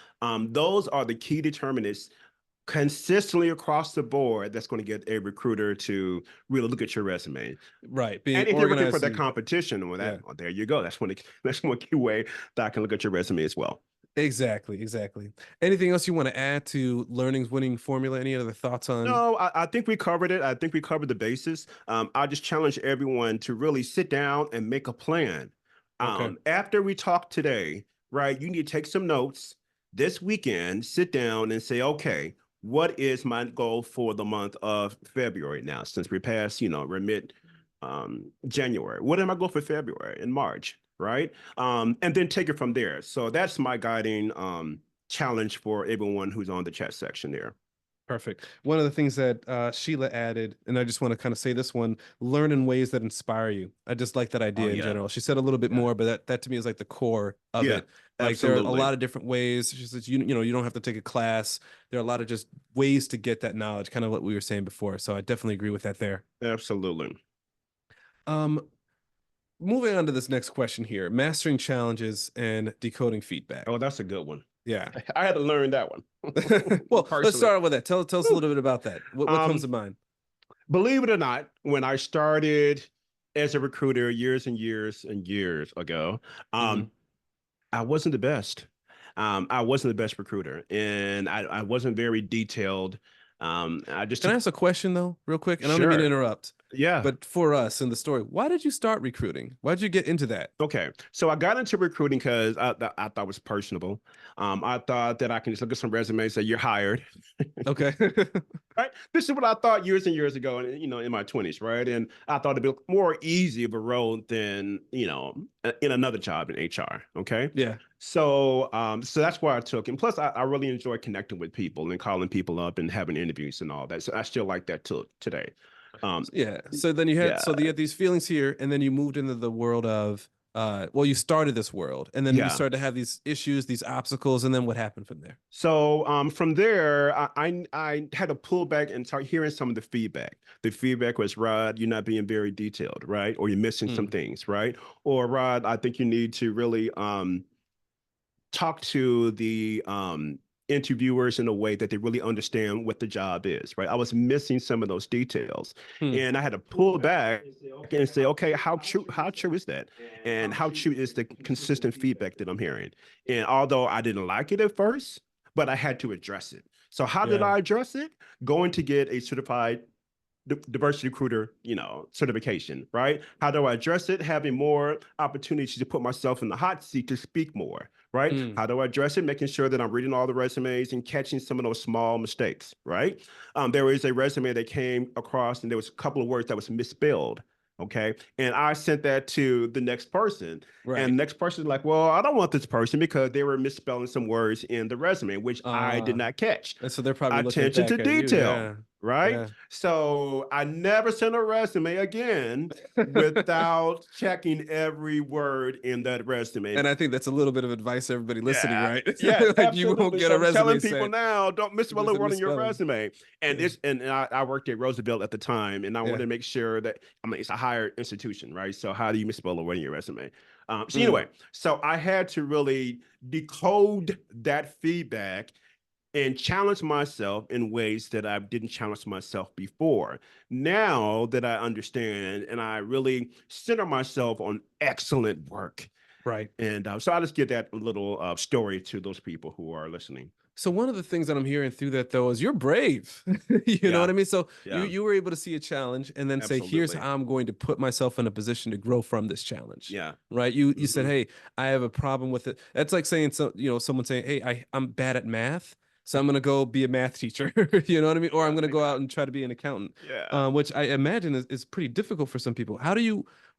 [SPEAKER 2] Those are the key determinants consistently across the board that's going to get a recruiter to really look at your resume.
[SPEAKER 1] right. Being
[SPEAKER 2] And if you're looking for
[SPEAKER 1] organized
[SPEAKER 2] that
[SPEAKER 1] and
[SPEAKER 2] competition,
[SPEAKER 1] yeah.
[SPEAKER 2] there you go. That's one key way that I can look at your resume as well.
[SPEAKER 1] Exactly, exactly. Anything else you want to add to learning's winning formula? Any other thoughts on?
[SPEAKER 2] No, I think we covered it. I think we covered the basis. I just challenge everyone to really sit down and make a plan.
[SPEAKER 1] Okay,
[SPEAKER 2] After we talk today, right, you need to take some notes this weekend, sit down and say, okay, what is my goal for the month of February now, since we passed, we're mid January. What am I going for February and March, right? And then take it from there. So that's my guiding challenge for everyone who's on the chat section there.
[SPEAKER 1] perfect. One of the things that Sheila added, and I just want to kind of say this one: learn in ways that inspire you. I just like that
[SPEAKER 2] Oh
[SPEAKER 1] idea in
[SPEAKER 2] yeah.
[SPEAKER 1] general. She said a little bit
[SPEAKER 2] Yeah.
[SPEAKER 1] more, but that to me is like the core of
[SPEAKER 2] Yeah,
[SPEAKER 1] it. Like there are a
[SPEAKER 2] absolutely.
[SPEAKER 1] lot of different ways. She says you don't have to take a class. There are a lot of just ways to get that knowledge, kind of what we were saying before. So I definitely agree with that there.
[SPEAKER 2] Absolutely.
[SPEAKER 1] Um, moving on to this next question here: mastering challenges and decoding feedback.
[SPEAKER 2] Oh, that's a good one.
[SPEAKER 1] Yeah.
[SPEAKER 2] I had to learn that one
[SPEAKER 1] Well, let's
[SPEAKER 2] personally.
[SPEAKER 1] start with that. Tell us a little bit about that. What comes
[SPEAKER 2] Um,
[SPEAKER 1] to mind?
[SPEAKER 2] Believe it or not, when I started as a recruiter years and years and years ago,
[SPEAKER 1] Hmm.
[SPEAKER 2] um, I wasn't the best. I wasn't the best recruiter, and I wasn't very detailed. I just
[SPEAKER 1] Can I
[SPEAKER 2] took
[SPEAKER 1] ask a question though, real quick? And I don't even mean to
[SPEAKER 2] sure,
[SPEAKER 1] interrupt,
[SPEAKER 2] yeah.
[SPEAKER 1] but for us in the story, why did you start recruiting? Why did you get into that?
[SPEAKER 2] Okay, so I got into recruiting because I thought it was personable. I thought that I can just look at some resumes, say you're hired,
[SPEAKER 1] Okay.
[SPEAKER 2] right? This is what I thought years and years ago, and in my 20s, right? And I thought it'd be more easy of a role than in another job in HR. Okay,
[SPEAKER 1] Yeah.
[SPEAKER 2] so that's why I took, and plus I really enjoy connecting with people and calling people up and having interviews and all that. So I still like that till today. Um,
[SPEAKER 1] Yeah. So then you had
[SPEAKER 2] yeah,
[SPEAKER 1] so you had these feelings here, and then you moved into the world of well, you started this world, and then you
[SPEAKER 2] yeah.
[SPEAKER 1] started to have these issues, these obstacles, and then what happened from there?
[SPEAKER 2] So from there, I had to pull back and start hearing some of the feedback. The feedback was, Rod, you're not being very detailed, right? Or you're missing some
[SPEAKER 1] Mm,
[SPEAKER 2] things, right? Or Rod, I think you need to really talk to the interviewers in a way that they really understand what the job is, right? I was missing some of those details,
[SPEAKER 1] hmm.
[SPEAKER 2] and I had to pull back and say, okay, how true is that, and how true is the consistent feedback that I'm hearing? And although I didn't like it at first, but I had to address it. So how did
[SPEAKER 1] Yeah.
[SPEAKER 2] I address it? Going to get a certified diversity recruiter, certification, right? How do I address it? Having more opportunities to put myself in the hot seat to speak more, right?
[SPEAKER 1] Mm,
[SPEAKER 2] How do I address it? Making sure that I'm reading all the resumes and catching some of those small mistakes, right? There was a resume that came across and there was a couple of words that was misspelled. Okay. And I sent that to the next person. And
[SPEAKER 1] right.
[SPEAKER 2] the next person is like, well, I don't want this person because they were misspelling some words in the resume, which I did
[SPEAKER 1] Uh,
[SPEAKER 2] not catch.
[SPEAKER 1] and so they're probably looking
[SPEAKER 2] Attention to
[SPEAKER 1] back at you.
[SPEAKER 2] detail.
[SPEAKER 1] Yeah.
[SPEAKER 2] right?
[SPEAKER 1] Yeah.
[SPEAKER 2] So I never sent a resume again without checking every word in that resume.
[SPEAKER 1] And I think that's a little bit of advice to everybody listening,
[SPEAKER 2] Yeah,
[SPEAKER 1] right?
[SPEAKER 2] yeah,
[SPEAKER 1] Like you won't
[SPEAKER 2] absolutely.
[SPEAKER 1] get
[SPEAKER 2] So
[SPEAKER 1] a
[SPEAKER 2] I'm telling
[SPEAKER 1] resume
[SPEAKER 2] people
[SPEAKER 1] sent
[SPEAKER 2] now, don't
[SPEAKER 1] if
[SPEAKER 2] misspell a
[SPEAKER 1] there's a
[SPEAKER 2] word on your
[SPEAKER 1] misspelling.
[SPEAKER 2] resume. And
[SPEAKER 1] Yeah.
[SPEAKER 2] I worked at Roosevelt at the time, and I
[SPEAKER 1] Yeah.
[SPEAKER 2] wanted to make sure that, I mean, it's a higher institution, right? So how do you misspell a word in your resume? So
[SPEAKER 1] Mm,
[SPEAKER 2] anyway, so I had to really decode that feedback and challenge myself in ways that I didn't challenge myself before. Now that I understand and I really center myself on excellent work.
[SPEAKER 1] right.
[SPEAKER 2] And so I'll just give that little story to those people who are listening.
[SPEAKER 1] So one of the things that I'm hearing through that though is you're brave. You know what
[SPEAKER 2] Yeah,
[SPEAKER 1] I mean? So
[SPEAKER 2] yeah,
[SPEAKER 1] you were able to see a challenge and then say, here's
[SPEAKER 2] absolutely.
[SPEAKER 1] how I'm going to put myself in a position to grow from this challenge.
[SPEAKER 2] Yeah.
[SPEAKER 1] Right. You said,
[SPEAKER 2] Hmm.
[SPEAKER 1] hey, I have a problem with it. That's like saying someone saying, hey, I'm bad at math. So I'm gonna go be a math teacher. You know what I mean? Or I'm
[SPEAKER 2] Yeah,
[SPEAKER 1] gonna go out and
[SPEAKER 2] exactly.
[SPEAKER 1] try to be an accountant.
[SPEAKER 2] Yeah,
[SPEAKER 1] Which I imagine is pretty difficult for some people.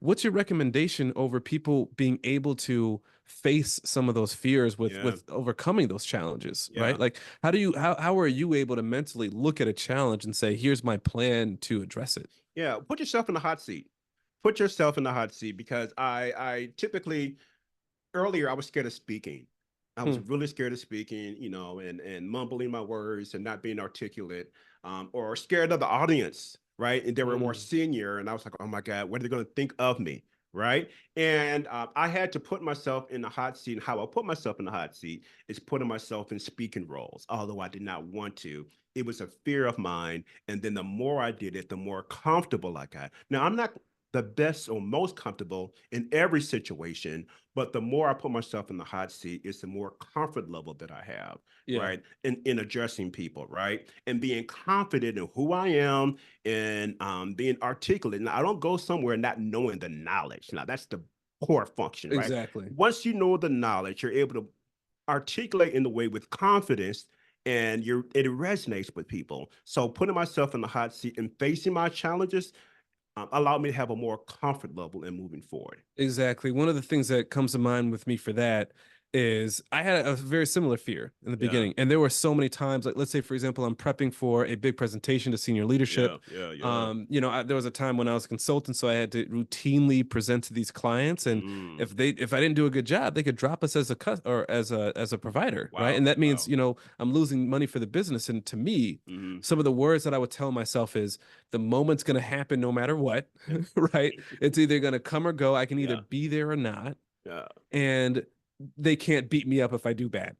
[SPEAKER 1] What's your recommendation over people being able to face some of those fears
[SPEAKER 2] yeah,
[SPEAKER 1] with overcoming those challenges,
[SPEAKER 2] yeah,
[SPEAKER 1] right? Like how are you able to mentally look at a challenge and say, here's my plan to address it?
[SPEAKER 2] yeah. Put yourself in the hot seat. Put yourself in the hot seat because I typically earlier I was scared of speaking. I was
[SPEAKER 1] Hmm.
[SPEAKER 2] really scared of speaking, and mumbling my words and not being articulate, or scared of the audience, right? And they were more
[SPEAKER 1] Mm.
[SPEAKER 2] senior, and I was like, oh my God, what are they going to think of me, right? And I had to put myself in the hot seat. And how I put myself in the hot seat is putting myself in speaking roles, although I did not want to. It was a fear of mine, and then the more I did it, the more comfortable I got. Now I'm not the best or most comfortable in every situation, but the more I put myself in the hot seat, it's the more comfort level that I have,
[SPEAKER 1] Yeah,
[SPEAKER 2] right? In addressing people, right? And being confident in who I am and being articulate. Now, I don't go somewhere not knowing the knowledge. Now, that's the core function, right?
[SPEAKER 1] exactly.
[SPEAKER 2] Once you know the knowledge, you're able to articulate in the way with confidence and it resonates with people. So putting myself in the hot seat and facing my challenges allowed me to have a more comfort level in moving forward.
[SPEAKER 1] Exactly. One of the things that comes to mind with me for that is I had a very similar fear in the
[SPEAKER 2] Yeah,
[SPEAKER 1] beginning. And there were so many times, like let's say, for example, I'm prepping for a big presentation to senior leadership.
[SPEAKER 2] yeah, yeah, yeah.
[SPEAKER 1] There was a time when I was a consultant, so I had to routinely present to these clients. And
[SPEAKER 2] Mm.
[SPEAKER 1] if I didn't do a good job, they could drop us as a or as a provider, right?
[SPEAKER 2] Wow,
[SPEAKER 1] And that means,
[SPEAKER 2] wow.
[SPEAKER 1] I'm losing money for the business. And to me,
[SPEAKER 2] Hmm.
[SPEAKER 1] some of the words that I would tell myself is the moment's gonna happen no matter what,
[SPEAKER 2] Yeah.
[SPEAKER 1] right? It's either going to come or go. I can either
[SPEAKER 2] Yeah,
[SPEAKER 1] be there or not.
[SPEAKER 2] yeah,
[SPEAKER 1] And they can't beat me up if I do bad.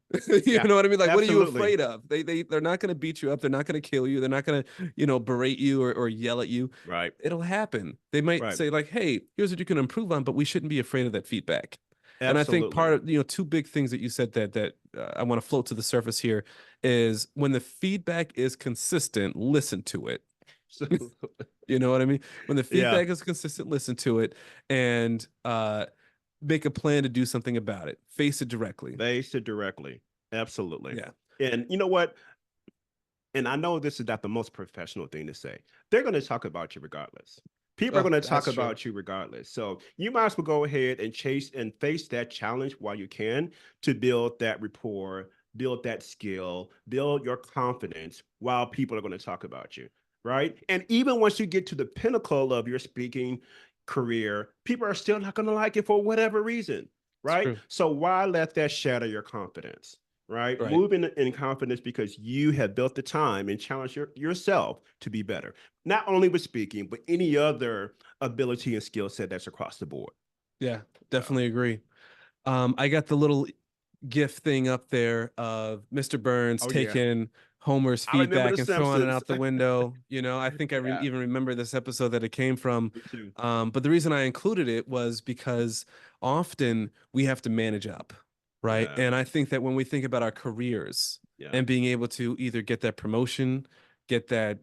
[SPEAKER 1] You
[SPEAKER 2] yeah,
[SPEAKER 1] know what I mean? Like, what are you
[SPEAKER 2] absolutely.
[SPEAKER 1] afraid of? They're not going to beat you up. They're not going to kill you. They're not going to, berate you or yell at you.
[SPEAKER 2] Right,
[SPEAKER 1] It'll happen. They might
[SPEAKER 2] right.
[SPEAKER 1] say, like, hey, here's what you can improve on, but we shouldn't be afraid of that feedback. And I think part
[SPEAKER 2] Absolutely.
[SPEAKER 1] of, two big things that you said that I want to float to the surface here is when the feedback is consistent, listen to it.
[SPEAKER 2] So,
[SPEAKER 1] You know what I mean? When the
[SPEAKER 2] yeah,
[SPEAKER 1] feedback is consistent, listen to it and make a plan to do something about it. Face it directly.
[SPEAKER 2] they said directly. Absolutely.
[SPEAKER 1] Yeah.
[SPEAKER 2] And you know what? And I know this is not the most professional thing to say. They're going to talk about you regardless. People are
[SPEAKER 1] Oh,
[SPEAKER 2] going to talk
[SPEAKER 1] that's true.
[SPEAKER 2] about you regardless. So you might as well go ahead and chase and face that challenge while you can to build that rapport, build that skill, build your confidence while people are going to talk about you. Right. And even once you get to the pinnacle of your speaking career, people are still not going to like it for whatever reason.
[SPEAKER 1] It's
[SPEAKER 2] Right.
[SPEAKER 1] true.
[SPEAKER 2] So why let that shatter your confidence? Right?
[SPEAKER 1] Right.
[SPEAKER 2] Move in confidence because you have built the time and challenged yourself to be better, not only with speaking, but any other ability and skill set that's across the board.
[SPEAKER 1] Yeah,
[SPEAKER 2] Yeah.
[SPEAKER 1] definitely agree. I got the little GIF thing up there of Mr. Burns
[SPEAKER 2] Oh, yeah.
[SPEAKER 1] taking Homer's
[SPEAKER 2] I remember
[SPEAKER 1] feedback
[SPEAKER 2] The
[SPEAKER 1] and throwing it
[SPEAKER 2] Simpsons.
[SPEAKER 1] out the window. I think I
[SPEAKER 2] Yeah,
[SPEAKER 1] even remember this episode that it came from.
[SPEAKER 2] me too.
[SPEAKER 1] But the reason I included it was because often we have to manage up, right?
[SPEAKER 2] Yeah,
[SPEAKER 1] And I think that when we think about our careers
[SPEAKER 2] yeah.
[SPEAKER 1] and being able to either get that promotion, get that,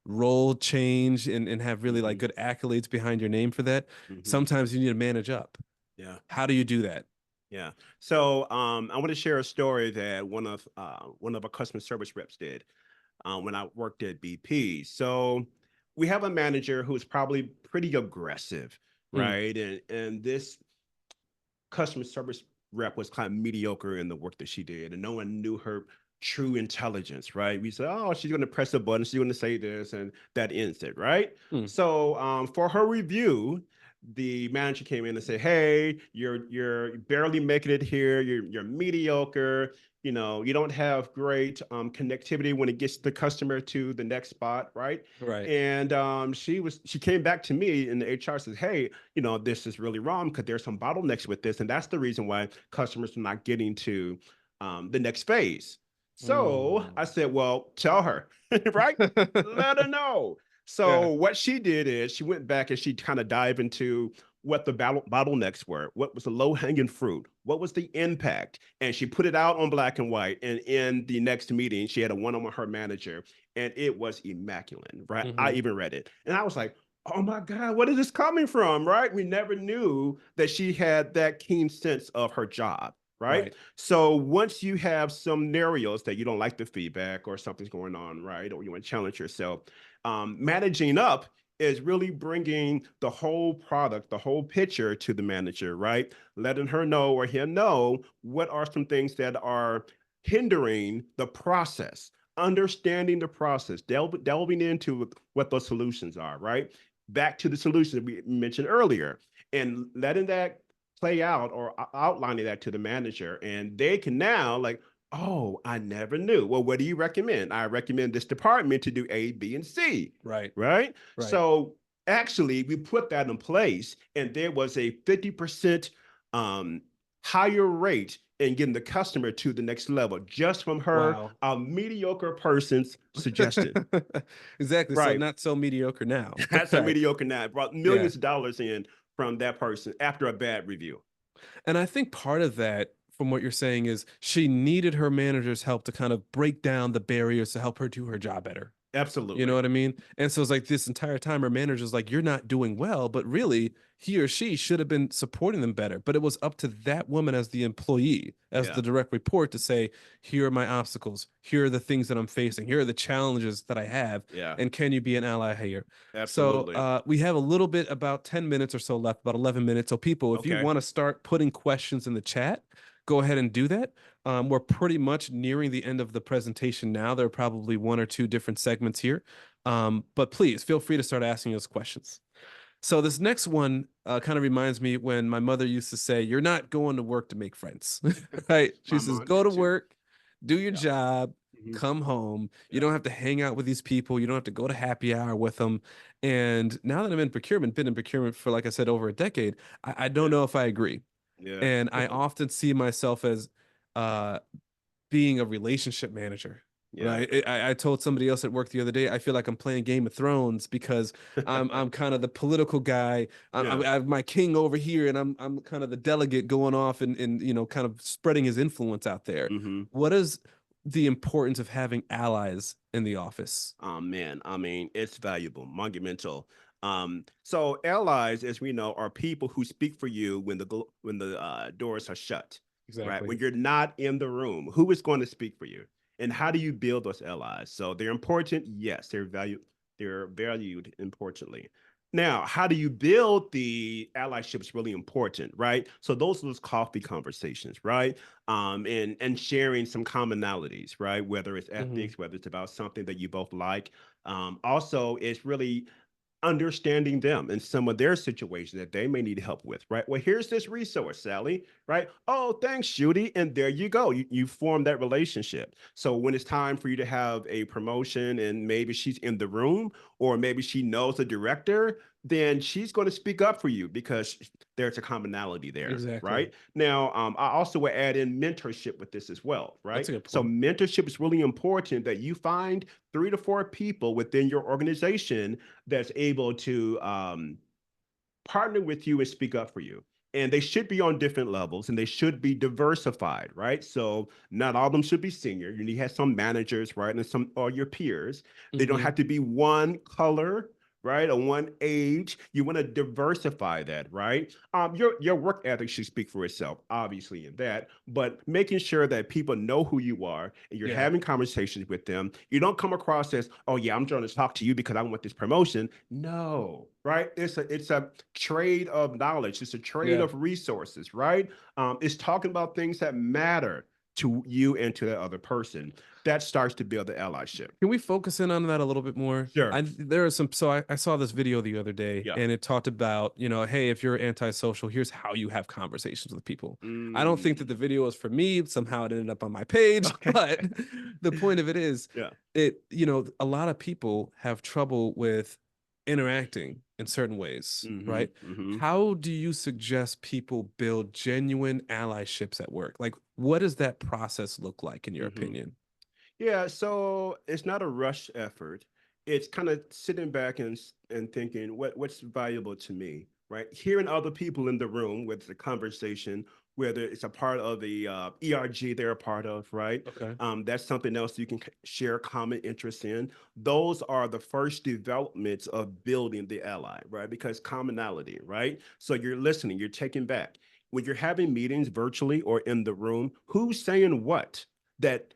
[SPEAKER 1] role change and have really like
[SPEAKER 2] Hmm.
[SPEAKER 1] good accolades behind your name for that,
[SPEAKER 2] Hmm.
[SPEAKER 1] sometimes you need to manage up.
[SPEAKER 2] Yeah,
[SPEAKER 1] How do you do that?
[SPEAKER 2] yeah. So I want to share a story that one of our customer service reps did when I worked at BP. So we have a manager who's probably pretty aggressive,
[SPEAKER 1] Hmm.
[SPEAKER 2] right? And this customer service rep was kind of mediocre in the work that she did, and no one knew her true intelligence, right? We say, oh, she's going to press a button, she's going to say this, and that ends it, right?
[SPEAKER 1] Hmm.
[SPEAKER 2] So for her review, the manager came in and said, "Hey, you're barely making it here. You're mediocre. You know, you don't have great connectivity when it gets the customer to the next spot, right?"
[SPEAKER 1] Right.
[SPEAKER 2] And she came back to me and the HR says, "Hey, you know, this is really wrong because there's some bottlenecks with this, and that's the reason why customers are not getting to the next phase." So I
[SPEAKER 1] Mm.
[SPEAKER 2] said, "Well, tell her, right? Let her know."
[SPEAKER 1] Yeah.
[SPEAKER 2] So what she did is she went back and she kind of dived into what the bottlenecks were, what was the low hanging fruit, what was the impact, and she put it out on black and white. And in the next meeting, she had a one on one with her manager, and it was immaculate. Right? I
[SPEAKER 1] Hmm.
[SPEAKER 2] even read it, and I was like, "Oh my God, what is this coming from?" Right? We never knew that she had that keen sense of her job. Right.
[SPEAKER 1] Right.
[SPEAKER 2] So once you have some scenarios that you don't like the feedback or something's going on, right, or you want to challenge yourself, managing up is really bringing the whole product, the whole picture to the manager, right? Letting her know or him know what are some things that are hindering the process, understanding the process, delving into what those solutions are, right? Back to the solutions we mentioned earlier, and letting that play out or outlining that to the manager. And they can now, like, oh, I never knew. Well, what do you recommend? I recommend this department to do A, B, and C,
[SPEAKER 1] Right.
[SPEAKER 2] right?
[SPEAKER 1] Right.
[SPEAKER 2] So actually, we put that in place, and there was a 50% um, higher rate in getting the customer to the next level just from her,
[SPEAKER 1] Wow.
[SPEAKER 2] a mediocre person's suggestion.
[SPEAKER 1] Exactly. So
[SPEAKER 2] Right.
[SPEAKER 1] not so mediocre now.
[SPEAKER 2] That's a
[SPEAKER 1] Right.
[SPEAKER 2] mediocre now. It brought
[SPEAKER 1] Yeah.
[SPEAKER 2] millions of dollars in from that person after a bad review.
[SPEAKER 1] And I think part of that, from what you're saying, is she needed her manager's help to kind of break down the barriers to help her do her job better. You know
[SPEAKER 2] Absolutely.
[SPEAKER 1] what I mean? And so it's like this entire time her manager's like, you're not doing well, but really he or she should have been supporting them better. But it was up to that woman as the employee, as
[SPEAKER 2] Yeah.
[SPEAKER 1] the direct report to say, here are my obstacles. Here are the things that I'm facing. Here are the challenges that I have.
[SPEAKER 2] Yeah.
[SPEAKER 1] And can you be an ally here? So
[SPEAKER 2] Absolutely.
[SPEAKER 1] we have a little bit about 10 minutes or so left, about 11 minutes. So people, if you
[SPEAKER 2] Okay.
[SPEAKER 1] want to start putting questions in the chat, go ahead and do that. We're pretty much nearing the end of the presentation now. There are probably one or two different segments here. But please feel free to start asking us questions. So this next one kind of reminds me when my mother used to say, "You're not going to work to make friends," right? She
[SPEAKER 2] My
[SPEAKER 1] says,
[SPEAKER 2] mom
[SPEAKER 1] "Go to
[SPEAKER 2] did too.
[SPEAKER 1] work, do your
[SPEAKER 2] Yeah.
[SPEAKER 1] job,
[SPEAKER 2] Mhm.
[SPEAKER 1] come home. You
[SPEAKER 2] Yeah.
[SPEAKER 1] don't have to hang out with these people. You don't have to go to happy hour with them." And now that I'm in procurement, been in procurement for, like I said, over a decade, I don't
[SPEAKER 2] Yeah.
[SPEAKER 1] know if I agree.
[SPEAKER 2] Yeah.
[SPEAKER 1] And I often see myself as uh, being a relationship manager.
[SPEAKER 2] Yeah.
[SPEAKER 1] Right. I told somebody else at work the other day, I feel like I'm playing Game of Thrones because I'm kind of the political guy.
[SPEAKER 2] Yeah.
[SPEAKER 1] I have my king over here, and I'm kind of the delegate going off and kind of spreading his influence out there.
[SPEAKER 2] Hmm.
[SPEAKER 1] What is the importance of having allies in the office?
[SPEAKER 2] Oh man, I mean, it's valuable, monumental. So allies, as we know, are people who speak for you when the doors are shut, right?
[SPEAKER 1] Exactly.
[SPEAKER 2] When you're not in the room, who is going to speak for you? And how do you build those allies? So they're important, yes, they're valued importantly. Now, how do you build the allyship is really important, right? So those coffee conversations, right? And sharing some commonalities, right? Whether it's
[SPEAKER 1] Hmm.
[SPEAKER 2] ethics, whether it's about something that you both like. Also, it's really understanding them and some of their situations that they may need help with, right? Well, here's this resource, Sally, right? Oh, thanks, Judy. And there you go. You form that relationship. So when it's time for you to have a promotion and maybe she's in the room or maybe she knows the director, then she's going to speak up for you because there's a commonality there,
[SPEAKER 1] Exactly.
[SPEAKER 2] right? Now, I also would add in mentorship with this as well,
[SPEAKER 1] That's
[SPEAKER 2] right?
[SPEAKER 1] a good
[SPEAKER 2] So
[SPEAKER 1] point.
[SPEAKER 2] mentorship is really important that you find 3 to 4 people within your organization that's able to partner with you and speak up for you. And they should be on different levels and they should be diversified, right? So not all of them should be senior. You need to have some managers, right? And some are your peers. They don't
[SPEAKER 1] Hmm.
[SPEAKER 2] have to be one color, right? Or one age. You want to diversify that, right? Your work ethic should speak for itself, obviously, in that, but making sure that people know who you are and you're
[SPEAKER 1] Yeah.
[SPEAKER 2] having conversations with them. You don't come across as, oh yeah, I'm trying to talk to you because I want this promotion. No, right? It's a trade of knowledge. It's a trade
[SPEAKER 1] Yeah.
[SPEAKER 2] of resources, right? It's talking about things that matter to you and to that other person. That starts to build the allyship.
[SPEAKER 1] Can we focus in on that a little bit more?
[SPEAKER 2] Sure.
[SPEAKER 1] There are some, so I saw this video the other day
[SPEAKER 2] Yeah.
[SPEAKER 1] and it talked about, hey, if you're antisocial, here's how you have conversations with people. I don't think that
[SPEAKER 2] Mm.
[SPEAKER 1] the video was for me. Somehow it ended up on my page,
[SPEAKER 2] Okay.
[SPEAKER 1] but the point of it is
[SPEAKER 2] Yeah.
[SPEAKER 1] a lot of people have trouble with interacting in certain ways,
[SPEAKER 2] Mm-hmm.
[SPEAKER 1] right?
[SPEAKER 2] Mm-hmm.
[SPEAKER 1] How do you suggest people build genuine allyships at work? Like, what does that process look like in your
[SPEAKER 2] Mm-hmm.
[SPEAKER 1] opinion?
[SPEAKER 2] Yeah, so it's not a rush effort. It's kind of sitting back and thinking what's valuable to me, right? Hearing other people in the room with the conversation, whether it's a part of the ERG they're a part of, right?
[SPEAKER 1] Okay.
[SPEAKER 2] That's something else you can share common interests in. Those are the first developments of building the ally, right? Because commonality, right? So you're listening, you're taking back. When you're having meetings virtually or in the room, who's saying what? That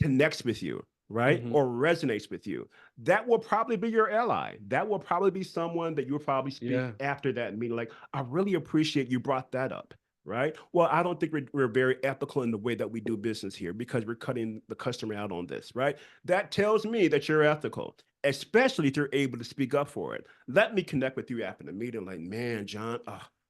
[SPEAKER 2] connects with you, right?
[SPEAKER 1] Hmm.
[SPEAKER 2] Or resonates with you, that will probably be your ally. That will probably be someone that you'll probably speak
[SPEAKER 1] Yeah.
[SPEAKER 2] after that meeting. Like, I really appreciate you brought that up, right? Well, I don't think we're very ethical in the way that we do business here because we're cutting the customer out on this, right? That tells me that you're ethical, especially if you're able to speak up for it. Let me connect with you after the meeting. Like, man, John,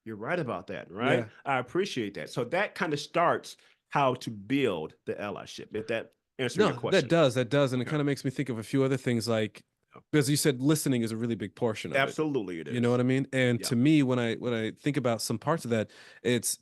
[SPEAKER 2] you're right about that, right?
[SPEAKER 1] Yeah.
[SPEAKER 2] I appreciate that. So that kind of starts how to build the allyship, if that answer your
[SPEAKER 1] No, that
[SPEAKER 2] question.
[SPEAKER 1] does. That does. And it
[SPEAKER 2] Yeah.
[SPEAKER 1] kind of makes me think of a few other things like,
[SPEAKER 2] Yeah.
[SPEAKER 1] because you said listening is a really big portion of it.
[SPEAKER 2] Absolutely it
[SPEAKER 1] You know what
[SPEAKER 2] is.
[SPEAKER 1] I mean? And
[SPEAKER 2] Yeah.
[SPEAKER 1] to me, when I think about some parts of that, it's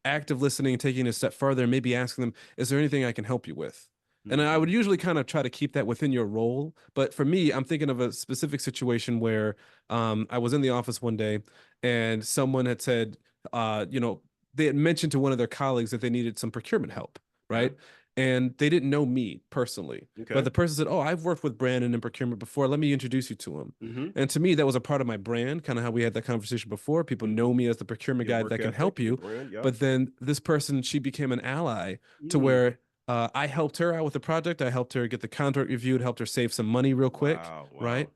[SPEAKER 1] active listening, taking it a step further, and maybe asking them, is there anything I can help you with? And I would
[SPEAKER 2] Hmm.
[SPEAKER 1] usually kind of try to keep that within your role. But for me, I'm thinking of a specific situation where I was in the office one day and someone had said, they had mentioned to one of their colleagues that they needed some procurement help,
[SPEAKER 2] Yeah.
[SPEAKER 1] right? And they didn't know me personally. But
[SPEAKER 2] Okay.
[SPEAKER 1] the person said, "Oh, I've worked with Brandon in procurement before. Let me introduce you to him."
[SPEAKER 2] Hmm.
[SPEAKER 1] And to me, that was a part of my brand, kind of how we had that conversation before. People
[SPEAKER 2] Hmm.
[SPEAKER 1] know me as the procurement
[SPEAKER 2] Your
[SPEAKER 1] guy
[SPEAKER 2] work
[SPEAKER 1] that can
[SPEAKER 2] ethic,
[SPEAKER 1] help
[SPEAKER 2] your
[SPEAKER 1] you.
[SPEAKER 2] brand. Yep.
[SPEAKER 1] But then this person, she became an ally to
[SPEAKER 2] Mm.
[SPEAKER 1] where I helped her out with the project. I helped her get the contract reviewed, helped her save some money real quick,
[SPEAKER 2] Wow.
[SPEAKER 1] right?
[SPEAKER 2] Wow.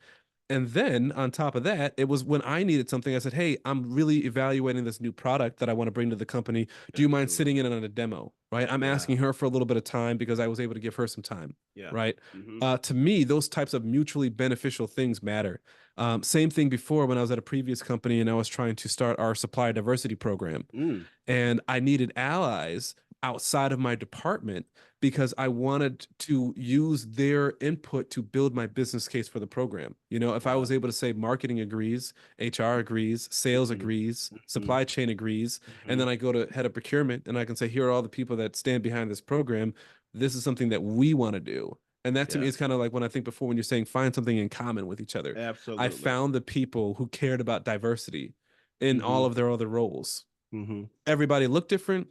[SPEAKER 1] And then on top of that, it was when I needed something, I said, "Hey, I'm really evaluating this new product that I want to bring to the company. Do you mind sitting in
[SPEAKER 2] Absolutely.
[SPEAKER 1] on a demo?" Right. I'm
[SPEAKER 2] Yeah.
[SPEAKER 1] asking her for a little bit of time because I was able to give her some time.
[SPEAKER 2] Yeah.
[SPEAKER 1] Right.
[SPEAKER 2] Hmm.
[SPEAKER 1] To me, those types of mutually beneficial things matter. Same thing before when I was at a previous company and I was trying to start our supplier diversity program
[SPEAKER 2] Mm.
[SPEAKER 1] and I needed allies outside of my department because I wanted to use their input to build my business case for the program. If I was
[SPEAKER 2] Wow.
[SPEAKER 1] able to say marketing agrees, HR agrees, sales
[SPEAKER 2] Hmm.
[SPEAKER 1] agrees,
[SPEAKER 2] Hmm.
[SPEAKER 1] supply chain agrees, and
[SPEAKER 2] Hmm.
[SPEAKER 1] then I go to head of procurement and I can say, here are all the people that stand behind this program. This is something that we want to do. And that to me
[SPEAKER 2] Yeah.
[SPEAKER 1] is kind of like when I think before when you're saying find something in common with each other. I
[SPEAKER 2] Absolutely.
[SPEAKER 1] found the people who cared about diversity in all
[SPEAKER 2] Hmm.
[SPEAKER 1] of their other roles.
[SPEAKER 2] Hmm.
[SPEAKER 1] Everybody looked different,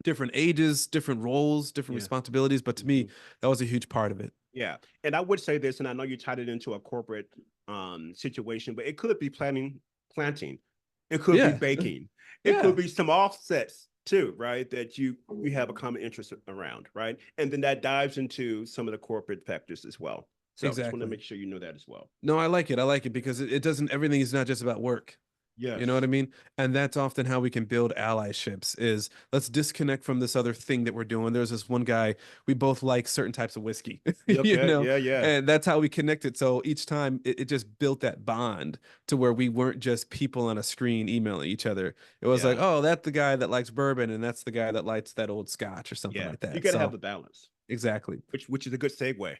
[SPEAKER 1] different ages, different roles, different
[SPEAKER 2] Yeah.
[SPEAKER 1] responsibilities. But to me,
[SPEAKER 2] Hmm.
[SPEAKER 1] that was a huge part of it.
[SPEAKER 2] Yeah. And I would say this, and I know you tied it into a corporate situation, but it could be planting. It could be
[SPEAKER 1] Yeah.
[SPEAKER 2] baking. It could
[SPEAKER 1] Yeah.
[SPEAKER 2] be some offsets too, right? That you have a common interest around, right? And then that dives into some of the corporate factors as well. So just want to
[SPEAKER 1] Exactly.
[SPEAKER 2] make sure you know that as well.
[SPEAKER 1] No, I like it. I like it because it doesn't, everything is not just about work. You know what I
[SPEAKER 2] Yes.
[SPEAKER 1] mean? And that's often how we can build allyships is let's disconnect from this other thing that we're doing. There's this one guy, we both like certain types of whiskey,
[SPEAKER 2] Yeah, okay. Yeah, yeah.
[SPEAKER 1] and that's how we connected. So each time it just built that bond to where we weren't just people on a screen emailing each other. It was like,
[SPEAKER 2] Yeah.
[SPEAKER 1] oh, that's the guy that likes bourbon and that's the guy that likes that old scotch or something
[SPEAKER 2] Yeah.
[SPEAKER 1] like
[SPEAKER 2] You
[SPEAKER 1] that.
[SPEAKER 2] got to have
[SPEAKER 1] So
[SPEAKER 2] the balance,
[SPEAKER 1] exactly.
[SPEAKER 2] which is a good segue